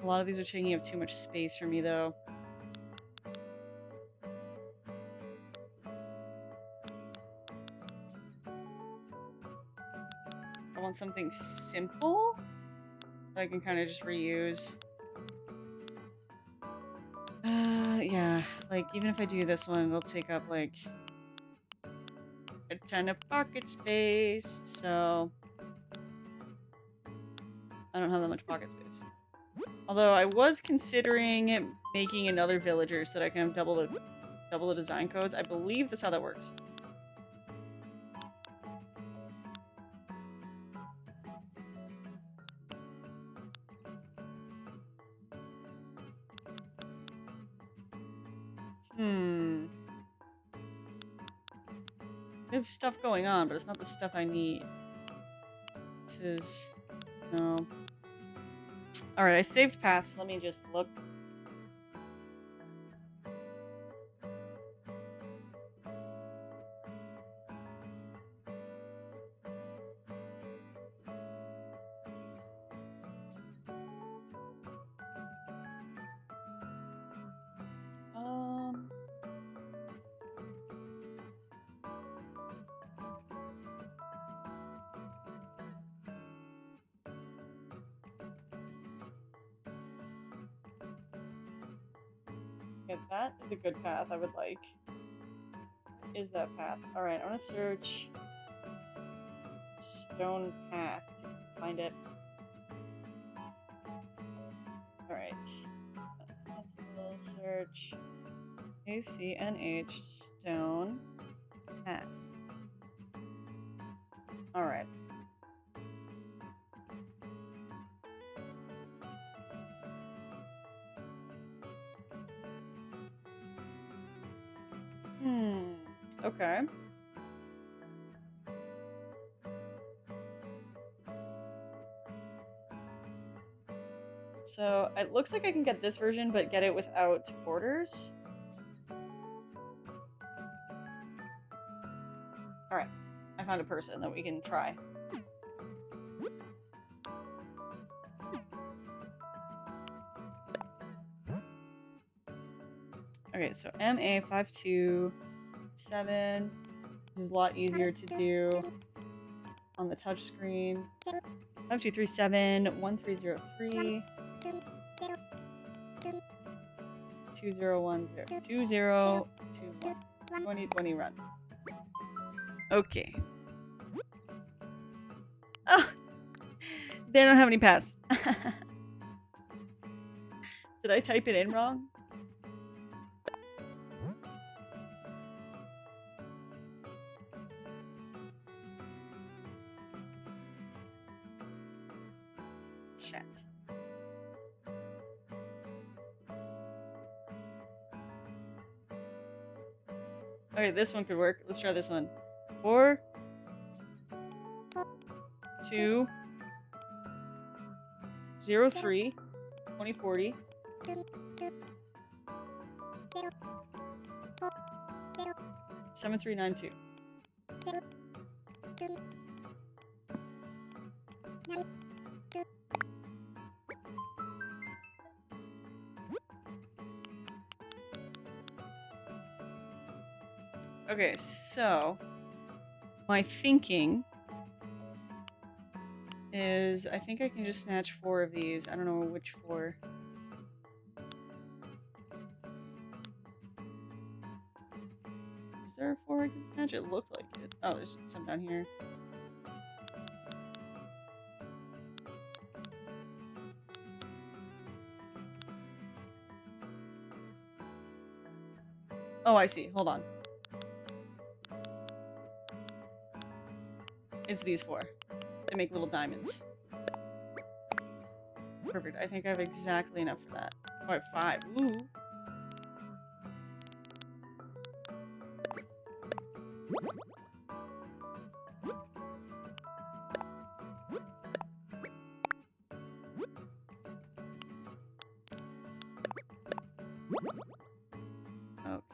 A lot of these are taking up too much space for me, though. I want something simple that I can kind of just reuse. Yeah, like, even if I do this one, it'll take up, like, a ton of pocket space, so... I don't have that much pocket space. Although I was considering making another villager so that I can have double the design codes. I believe that's how that works. We have stuff going on, but it's not the stuff I need. This is... no. Alright, I saved paths. Let me just look. Okay, that is a good path I would like. Is that path? Alright, I want to search stone path. See if I can find it. Alright. Let's search ACNH stone path. Alright. Okay. So, it looks like I can get this version, but get it without borders. Alright. I found a person that we can try. Okay, so MA527. This is a lot easier to do on the touch screen. 5237 1303 2010 2021 2020 run. Okay. Oh, they don't have any paths. Did I type it in wrong? Shit. Okay, this one could work. Let's try this one. 4 2 0 3 2040 7392. Okay, so my thinking is I think I can just snatch 4 of these. I don't know which 4. Is there a 4 I can snatch? It looked like it. Oh, there's some down here. Oh, I see. Hold on. It's these 4. They make little diamonds. Perfect. I think I have exactly enough for that. Oh, I have 5. Ooh.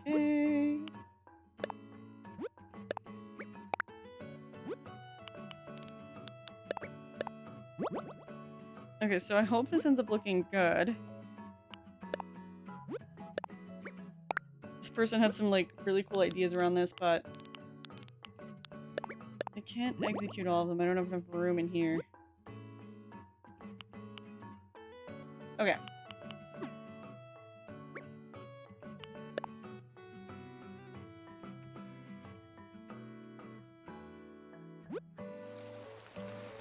Okay. Okay, so I hope this ends up looking good. This person had some, like, really cool ideas around this, but I can't execute all of them. I don't have enough room in here. Okay.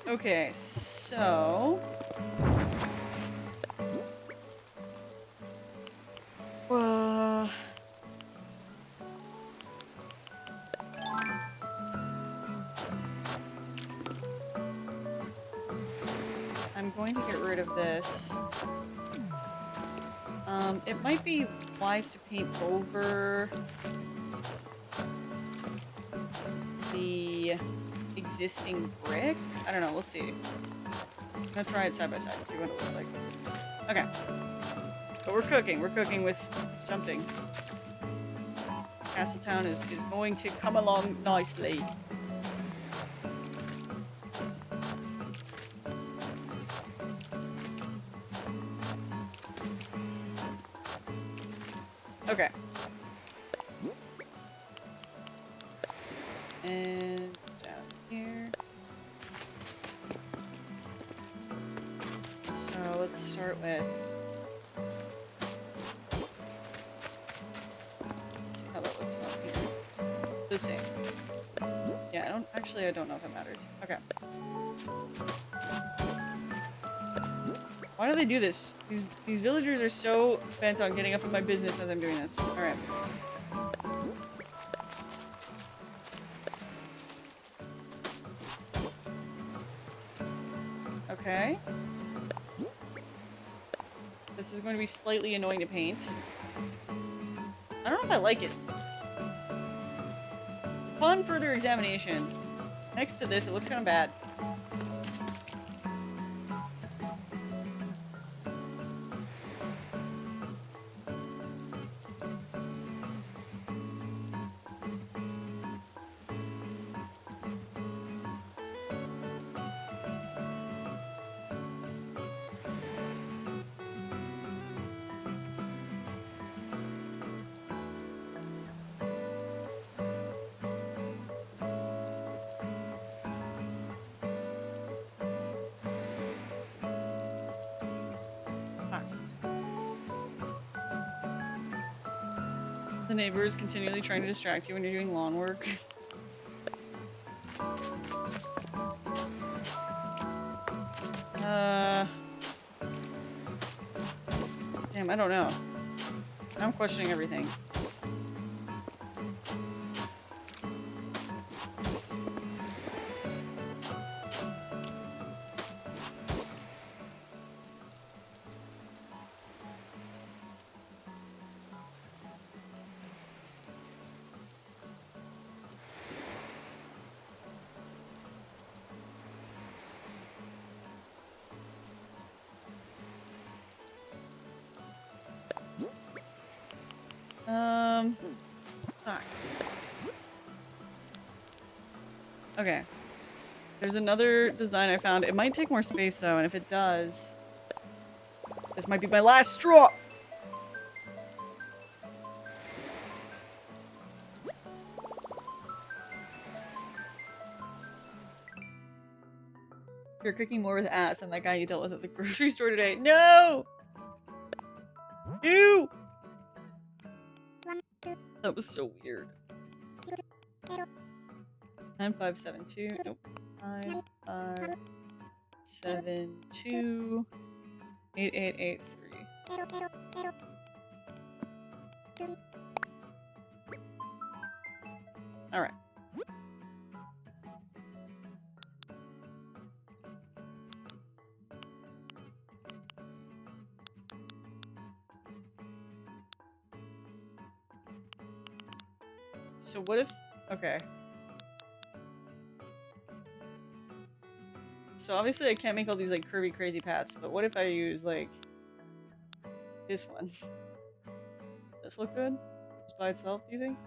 Okay, so... I'm going to get rid of this. It might be wise to paint over the existing brick. I don't know. We'll see. I'm gonna try it side by side and see what it looks like. Okay. But we're cooking. We're cooking with something. Castletown is going to come along nicely. Okay. And it's down here. So let's start with... Let's see how that looks up here. The same. Yeah, I don't know if it matters. Okay. Why do they do this? These villagers are so bent on getting up in my business as I'm doing this. Alright. Okay. This is going to be slightly annoying to paint. I don't know if I like it. Upon further examination, next to this, it looks kind of bad. The neighbor is continually trying to distract you when you're doing lawn work. Damn, I don't know. I'm questioning everything. Fuck. Okay. There's another design I found. It might take more space though, and if it does, this might be my last straw! You're cooking more with ass than that guy you dealt with at the grocery store today. No! Ew! That was so weird. 9572. Nope. 5572 8883. Alright. So what if... Okay. So obviously I can't make all these like curvy crazy paths, but what if I use like this one? Does this look good? Just by itself, do you think?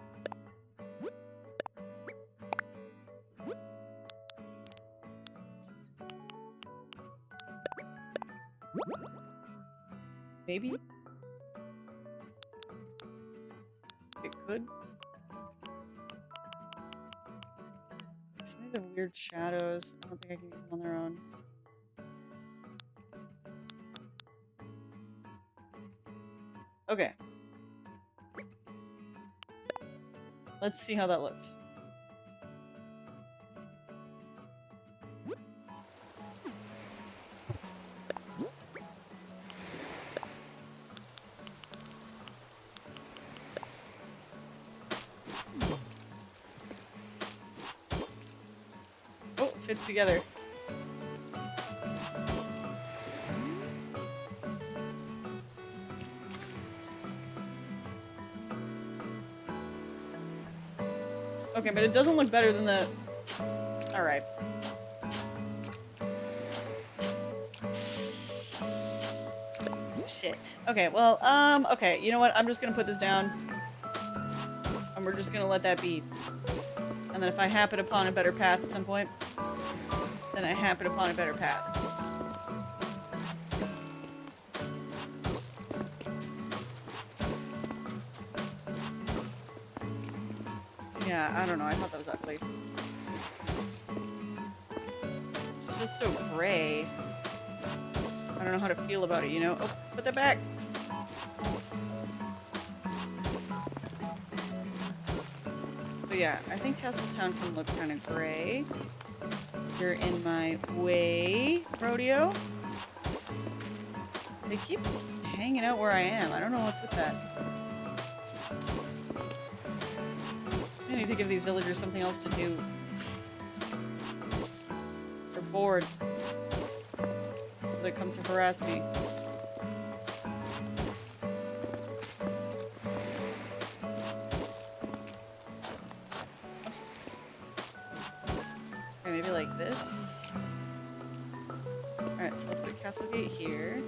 Maybe? It could. Some of these have weird shadows. I don't think I can use them on their own. Okay. Let's see how that looks. Fits together. Okay, but it doesn't look better than the... Alright. Shit. Okay, well, okay, you know what? I'm just gonna put this down. And we're just gonna let that be. And then if I happen upon a better path at some point, then I happen upon a better path. Yeah, I don't know. I thought that was ugly. It just feels so gray. I don't know how to feel about it, you know? Oh, put that back! But yeah, I think Castletown can look kind of gray. You're in my way, Rodeo. They keep hanging out where I am. I don't know what's with that. I need to give these villagers something else to do. They're bored. So they come to harass me. Oops. Okay, maybe like this. Alright, so let's put Castle Gate here.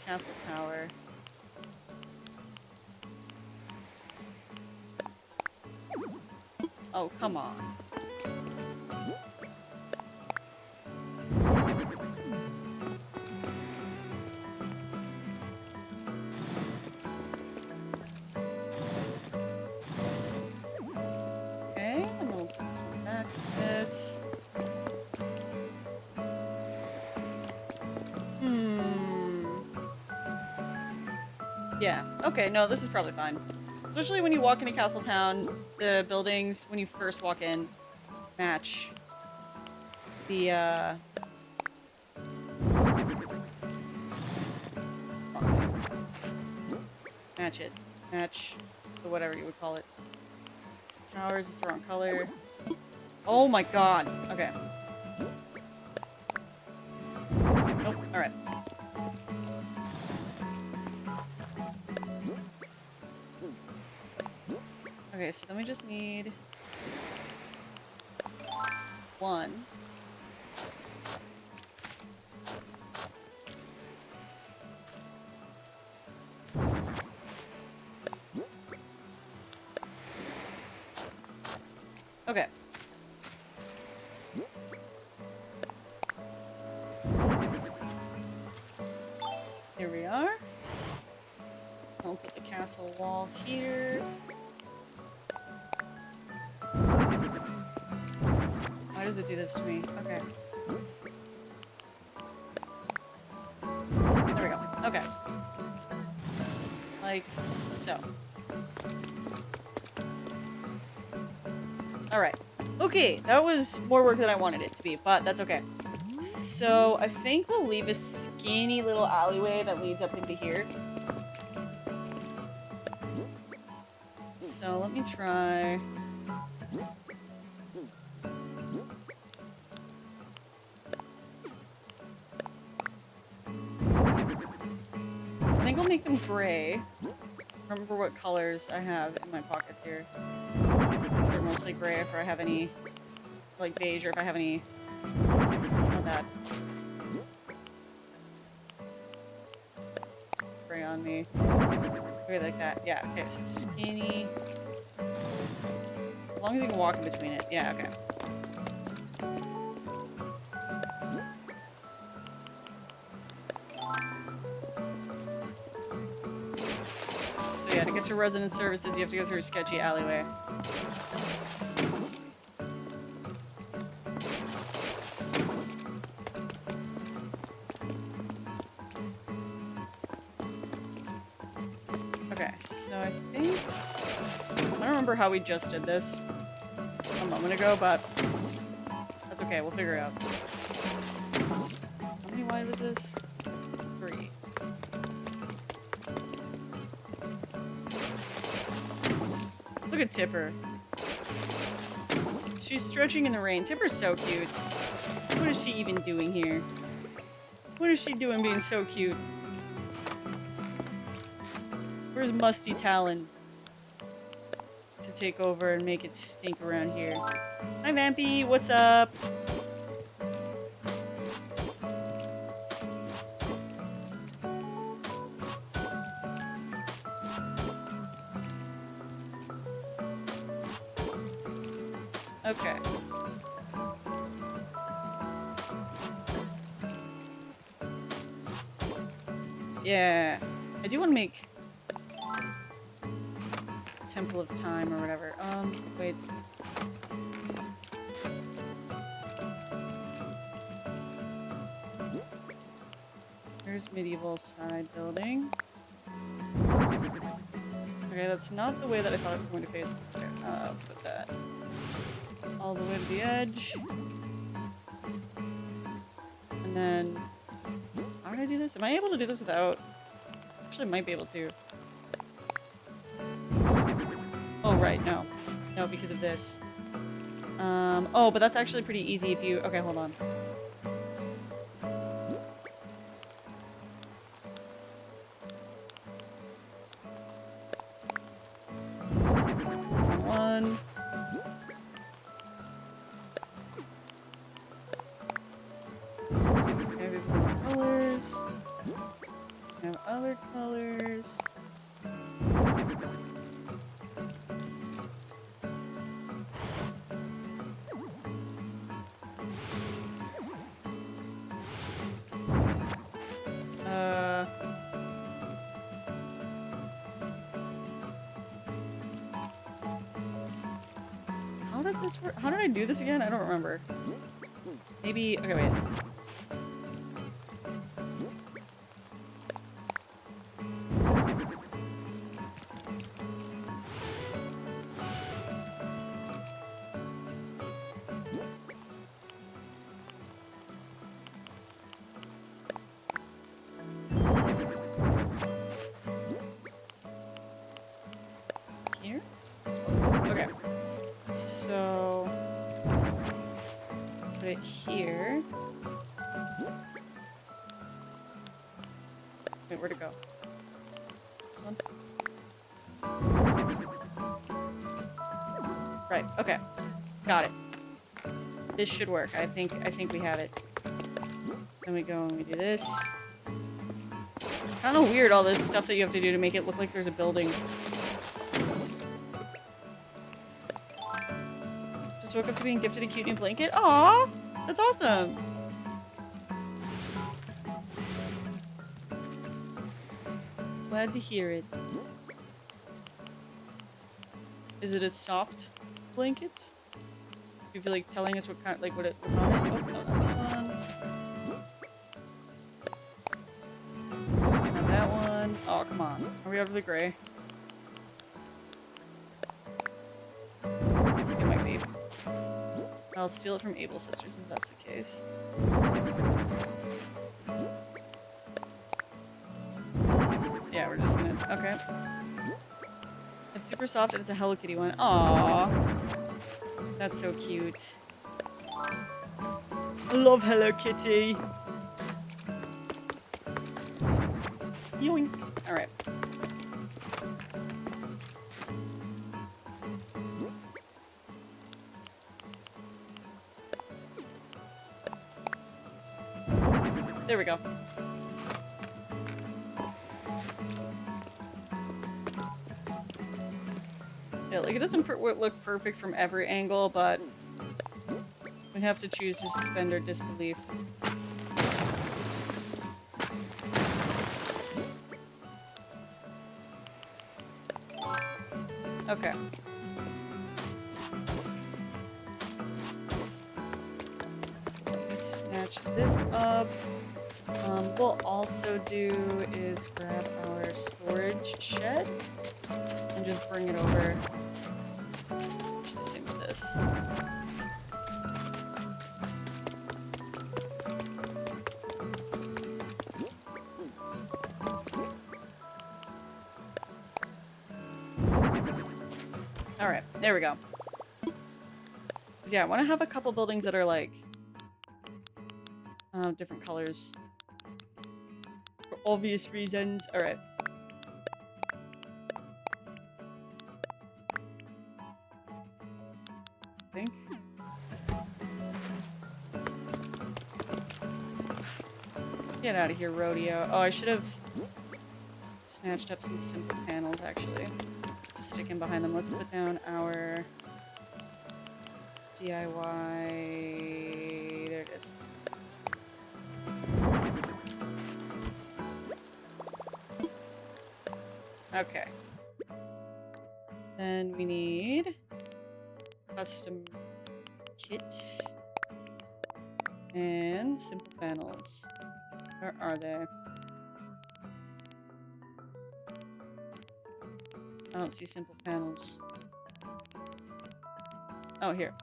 Castle Tower. Oh, come on. Okay, and then we'll put this one back to this. Yeah, okay, no, this is probably fine. Especially when you walk into Castletown, the buildings, when you first walk in, match the, match it. Match the whatever you would call it. So towers is the wrong color. Oh my god! Okay. Nope, alright. Okay, so then we just need one. Okay. Here we are. I'll put the castle wall here. Why does it do this to me? Okay. There we go. Okay. Like so. Alright. Okay, that was more work than I wanted it to be, but that's okay. So, I think we'll leave a skinny little alleyway that leads up into here. So, let me try... I think I'll make them gray. Remember what colors I have in my pockets here. They're mostly gray if I have any, like beige, or if I have any, not that. Gray on me. Maybe like that. Yeah, okay, so skinny. As long as you can walk in between it. Yeah, okay. Yeah, to get to resident services, you have to go through a sketchy alleyway. Okay, so I think... I don't remember how we just did this a moment ago, but It's okay, we'll figure it out. How many wide was this? 3. Look at Tipper. She's stretching in the rain. Tipper's so cute. What is she even doing here? What is she doing being so cute? Where's Musty Talon to take over and make it stink around here? Hi, Vampy. What's up? Okay. Yeah. I do want to make Temple of Time or whatever. Wait. Here's medieval side building. Okay, that's not the way that I thought it was going to face. Okay, put that all the way to the edge. And then, how do I do this? Am I able to do this without? Actually, I might be able to. Oh, right, no. No, because of this. Oh, but that's actually pretty easy if you... Okay, hold on. One. Okay, these are the colors. We have other colors. How did this work? How did I do this again? I don't remember. Maybe... Okay, wait. Here? Okay. So... put it here. Wait, where'd it go? This one? Right, okay. Got it. This should work. I think we have it. Then we go and we do this. It's kind of weird, all this stuff that you have to do to make it look like there's a building. Just woke up to being gifted a cute new blanket. Aww! That's awesome! Glad to hear it. Is it a soft blanket? Do you feel like telling us what kind, like what's on it? Oh, no, that's one. Not that one. Oh, come on. Are we out of the gray? I think it might be. I'll steal it from Able Sisters if that's the case. Yeah, we're just gonna... Okay. It's super soft and it's a Hello Kitty one. Aww. That's so cute. I love Hello Kitty. Yoink. Alright. There we go. Yeah, like it doesn't look perfect from every angle, but we have to choose to suspend our disbelief. Okay. So let me snatch this up. We'll also do is grab our storage shed and just bring it over. Actually, same with this. Alright, there we go. 'Cause yeah, I want to have a couple buildings that are like different colors. For obvious reasons. Alright. I think. Get out of here, rodeo. Oh, I should have snatched up some simple panels, actually, to stick in behind them. Let's put down our DIY. There it is. Okay. Then we need custom kit and simple panels. Where are they? I don't see simple panels. Oh, here.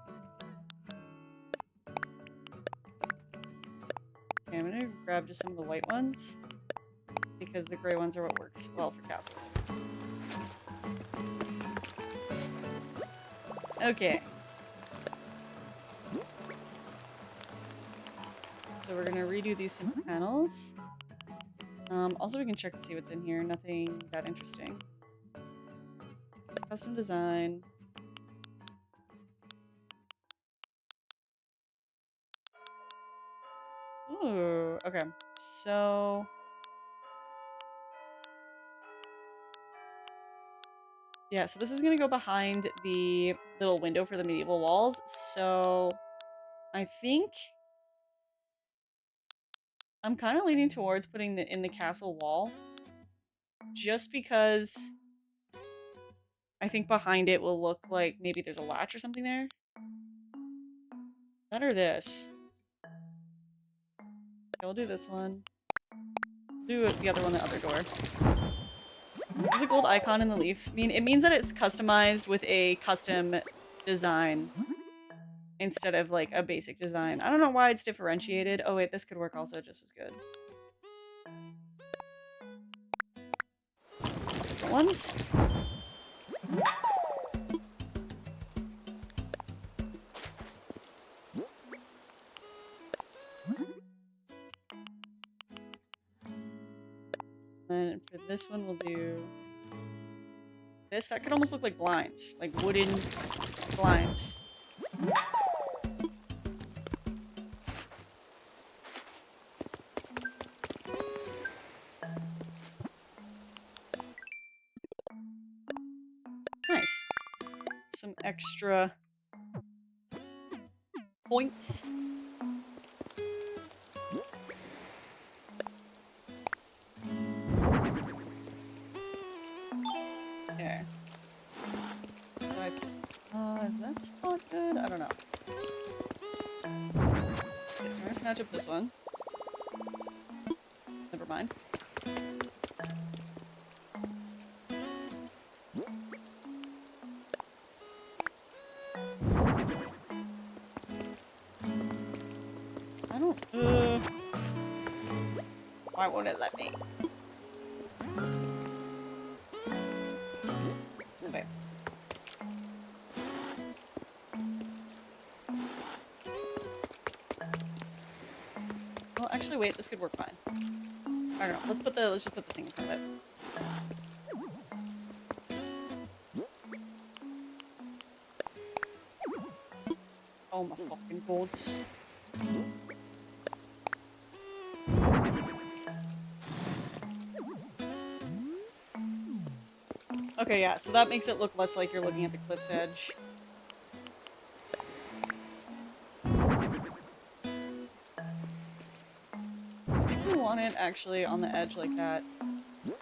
Okay, I'm gonna grab just some of the white ones, because the gray ones are what works well for castles. Okay. So we're gonna redo these simple panels. Also we can check to see what's in here. Nothing that interesting. So custom design. Ooh, okay. So yeah, so this is gonna go behind the little window for the medieval walls. So I think I'm kind of leaning towards putting it in the castle wall, just because I think behind it will look like maybe there's a latch or something there. That or this. Okay, we'll do this one. Do the other one, the other door. There's a gold icon in the leaf. I mean, it means that it's customized with a custom design instead of like a basic design. I don't know why it's differentiated. Oh wait, this could work also just as good. Different ones. And for this one, we'll do this. That could almost look like blinds, like wooden blinds. Nice. Some extra points. Okay. So is that spot good? I don't know. Okay, so we're gonna snatch up this one. Never mind. I don't. Why won't it let me? Okay. Well, actually, wait. This could work fine. I don't know. Let's just put the thing in front of it. Oh my fucking gods. Okay, yeah, so that makes it look less like you're looking at the cliff's edge. I think we want it actually on the edge like that. Which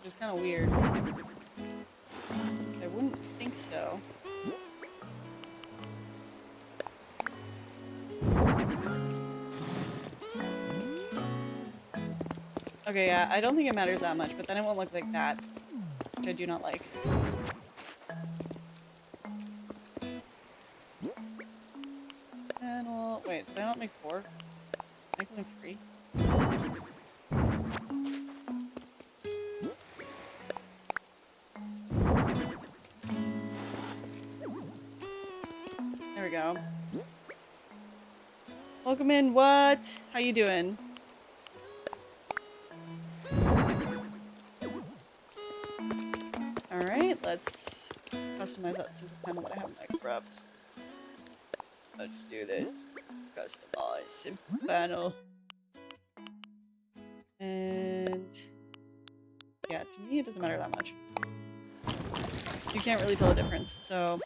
is kind of weird. Because I wouldn't think so. Okay, yeah, I don't think it matters that much, but then it won't look like that, which I do not like. Panel. Wait, did I not make 4? I can make 3. we go. Welcome in, what? How you doing? Alright, let's customize that simple panel that I have in my grubs. Let's do this. Customize simple panel. And yeah, to me it doesn't matter that much. You can't really tell the difference, so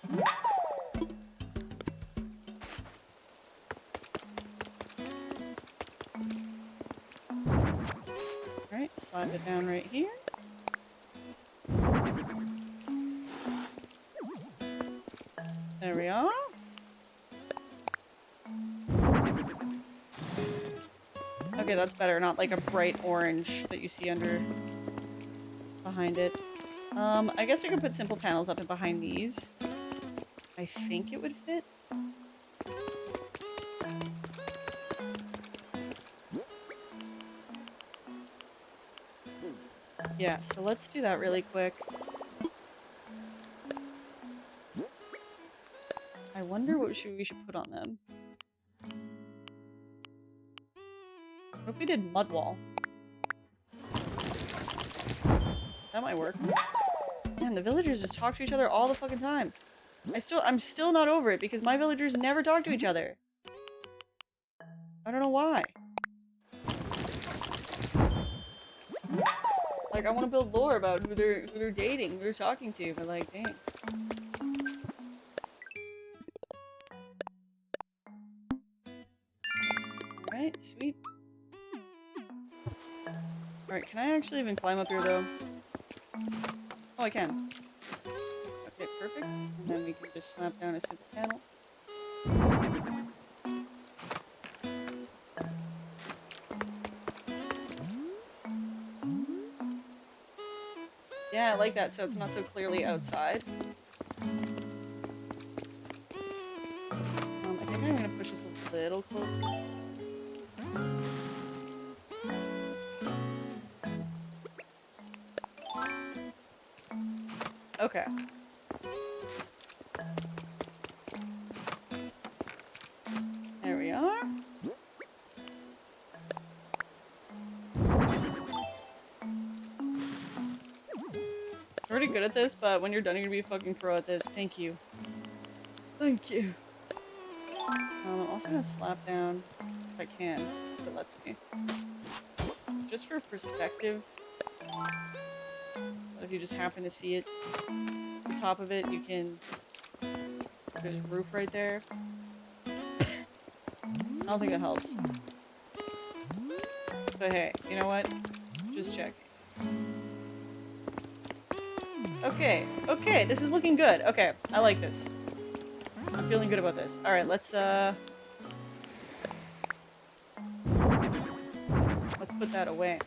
alright, slide it down right here. There we are. Okay, that's better, not like a bright orange that you see behind it. I guess we could put simple panels up and behind these. I think it would fit. Yeah, so let's do that really quick. I wonder what we should put on them. What if we did mud wall? That might work. Man, the villagers just talk to each other all the fucking time. I'm still not over it because my villagers never talk to each other. I don't know why. Like, I want to build lore about who they're dating, who they're talking to, but like, dang. Alright, sweet. Alright, can I actually even climb up here though? Oh, I can. Okay, perfect. And then we can just snap down a simple panel. Yeah, I like that, so it's not so clearly outside. I think I'm gonna push this a little closer. Okay. There we are. I'm pretty good at this, but when you're done, you're gonna be a fucking pro at this. Thank you. Thank you. I'm also gonna slap down, if I can, if it lets me. Just for perspective. So if you just happen to see it, the top of it, you can... There's a roof right there. I don't think that helps. But hey, you know what? Just check. Okay, okay, this is looking good. Okay, I like this. I'm feeling good about this. Alright, let's put that away.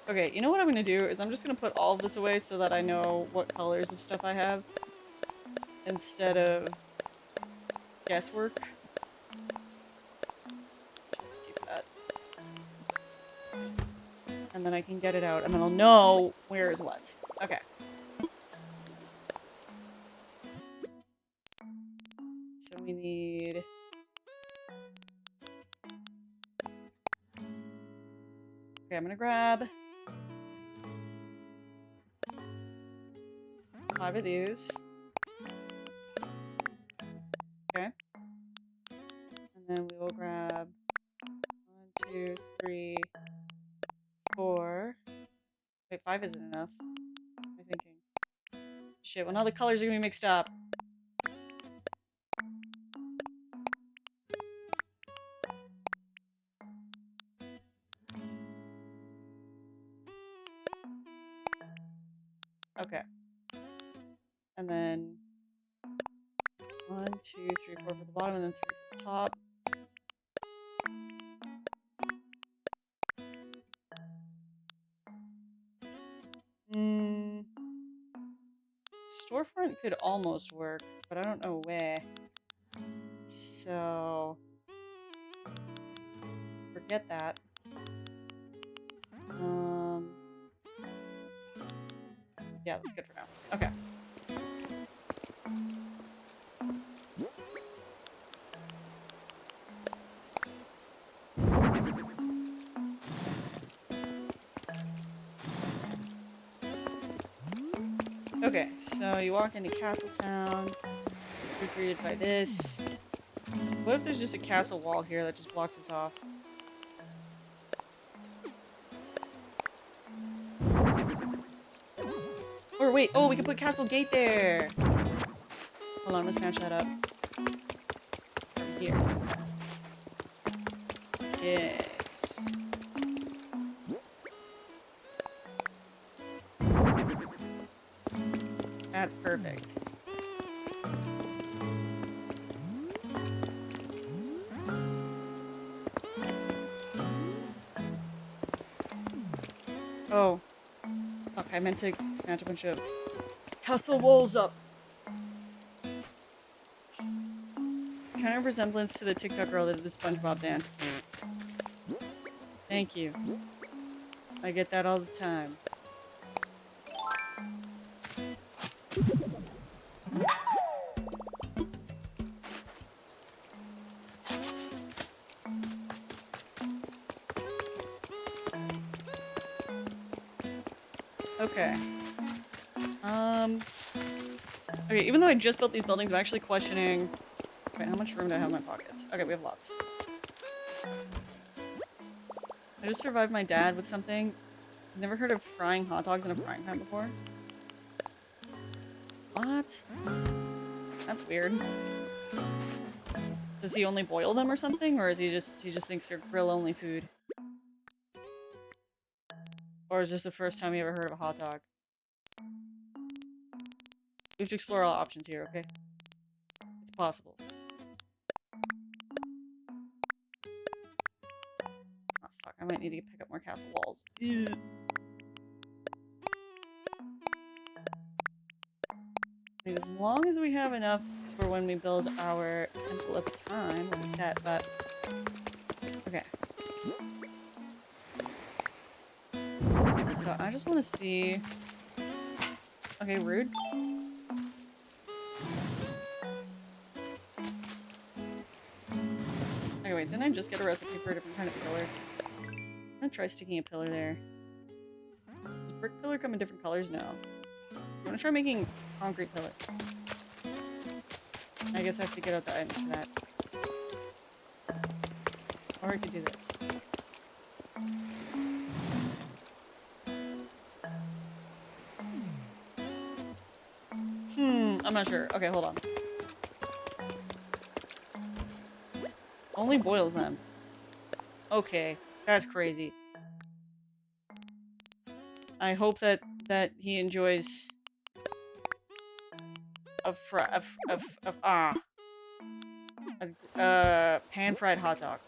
Okay, you know what I'm gonna do is I'm just gonna put all of this away so that I know what colors of stuff I have instead of guesswork. Keep that. And then I can get it out and then I'll know where is what. Okay. So we need... Okay, I'm gonna grab 5 of these. Okay. And then we will grab 1, 2, 3, 4. Wait, 5 isn't enough. What am I thinking? Shit, well now the colors are gonna be mixed up. Okay. And then 1, 2, 3, 4 for the bottom, and then 3 for the top. Storefront could almost work, but I don't know where. So Get that. Yeah, that's good for now. Okay. Okay, so you walk into Castletown. You're greeted by this. What if there's just a castle wall here that just blocks us off? Or wait, oh, we can put Castle Gate there! Hold on, I'm gonna snatch that up. From here. Yes. That's perfect. Oh. Fuck, I meant to snatch a bunch of castle walls up. Kind of resemblance to the TikTok girl that did the SpongeBob dance. Thank you. I get that all the time. Okay. Okay, even though I just built these buildings, I'm actually questioning... Wait, how much room do I have in my pockets? Okay, we have lots. I just survived my dad with something. He's never heard of frying hot dogs in a frying pan before. What? That's weird. Does he only boil them or something? Or is he just thinks they're grill-only food? Or is this the first time you ever heard of a hot dog? We have to explore all options here, okay? It's possible. Oh fuck, I might need to pick up more castle walls. Ew. I mean, as long as we have enough for when we build our Temple of Time, we'll be set, but... Okay. So, I just want to see... Okay, rude. Okay, wait, didn't I just get a recipe for a different kind of pillar? I'm gonna try sticking a pillar there. Does brick pillar come in different colors? No. I'm gonna try making concrete pillar. I guess I have to get out the items for that. Or I could do this. I'm not sure. Okay, hold on. Only boils them. Okay, that's crazy. I hope that he enjoys a pan-fried hot dog.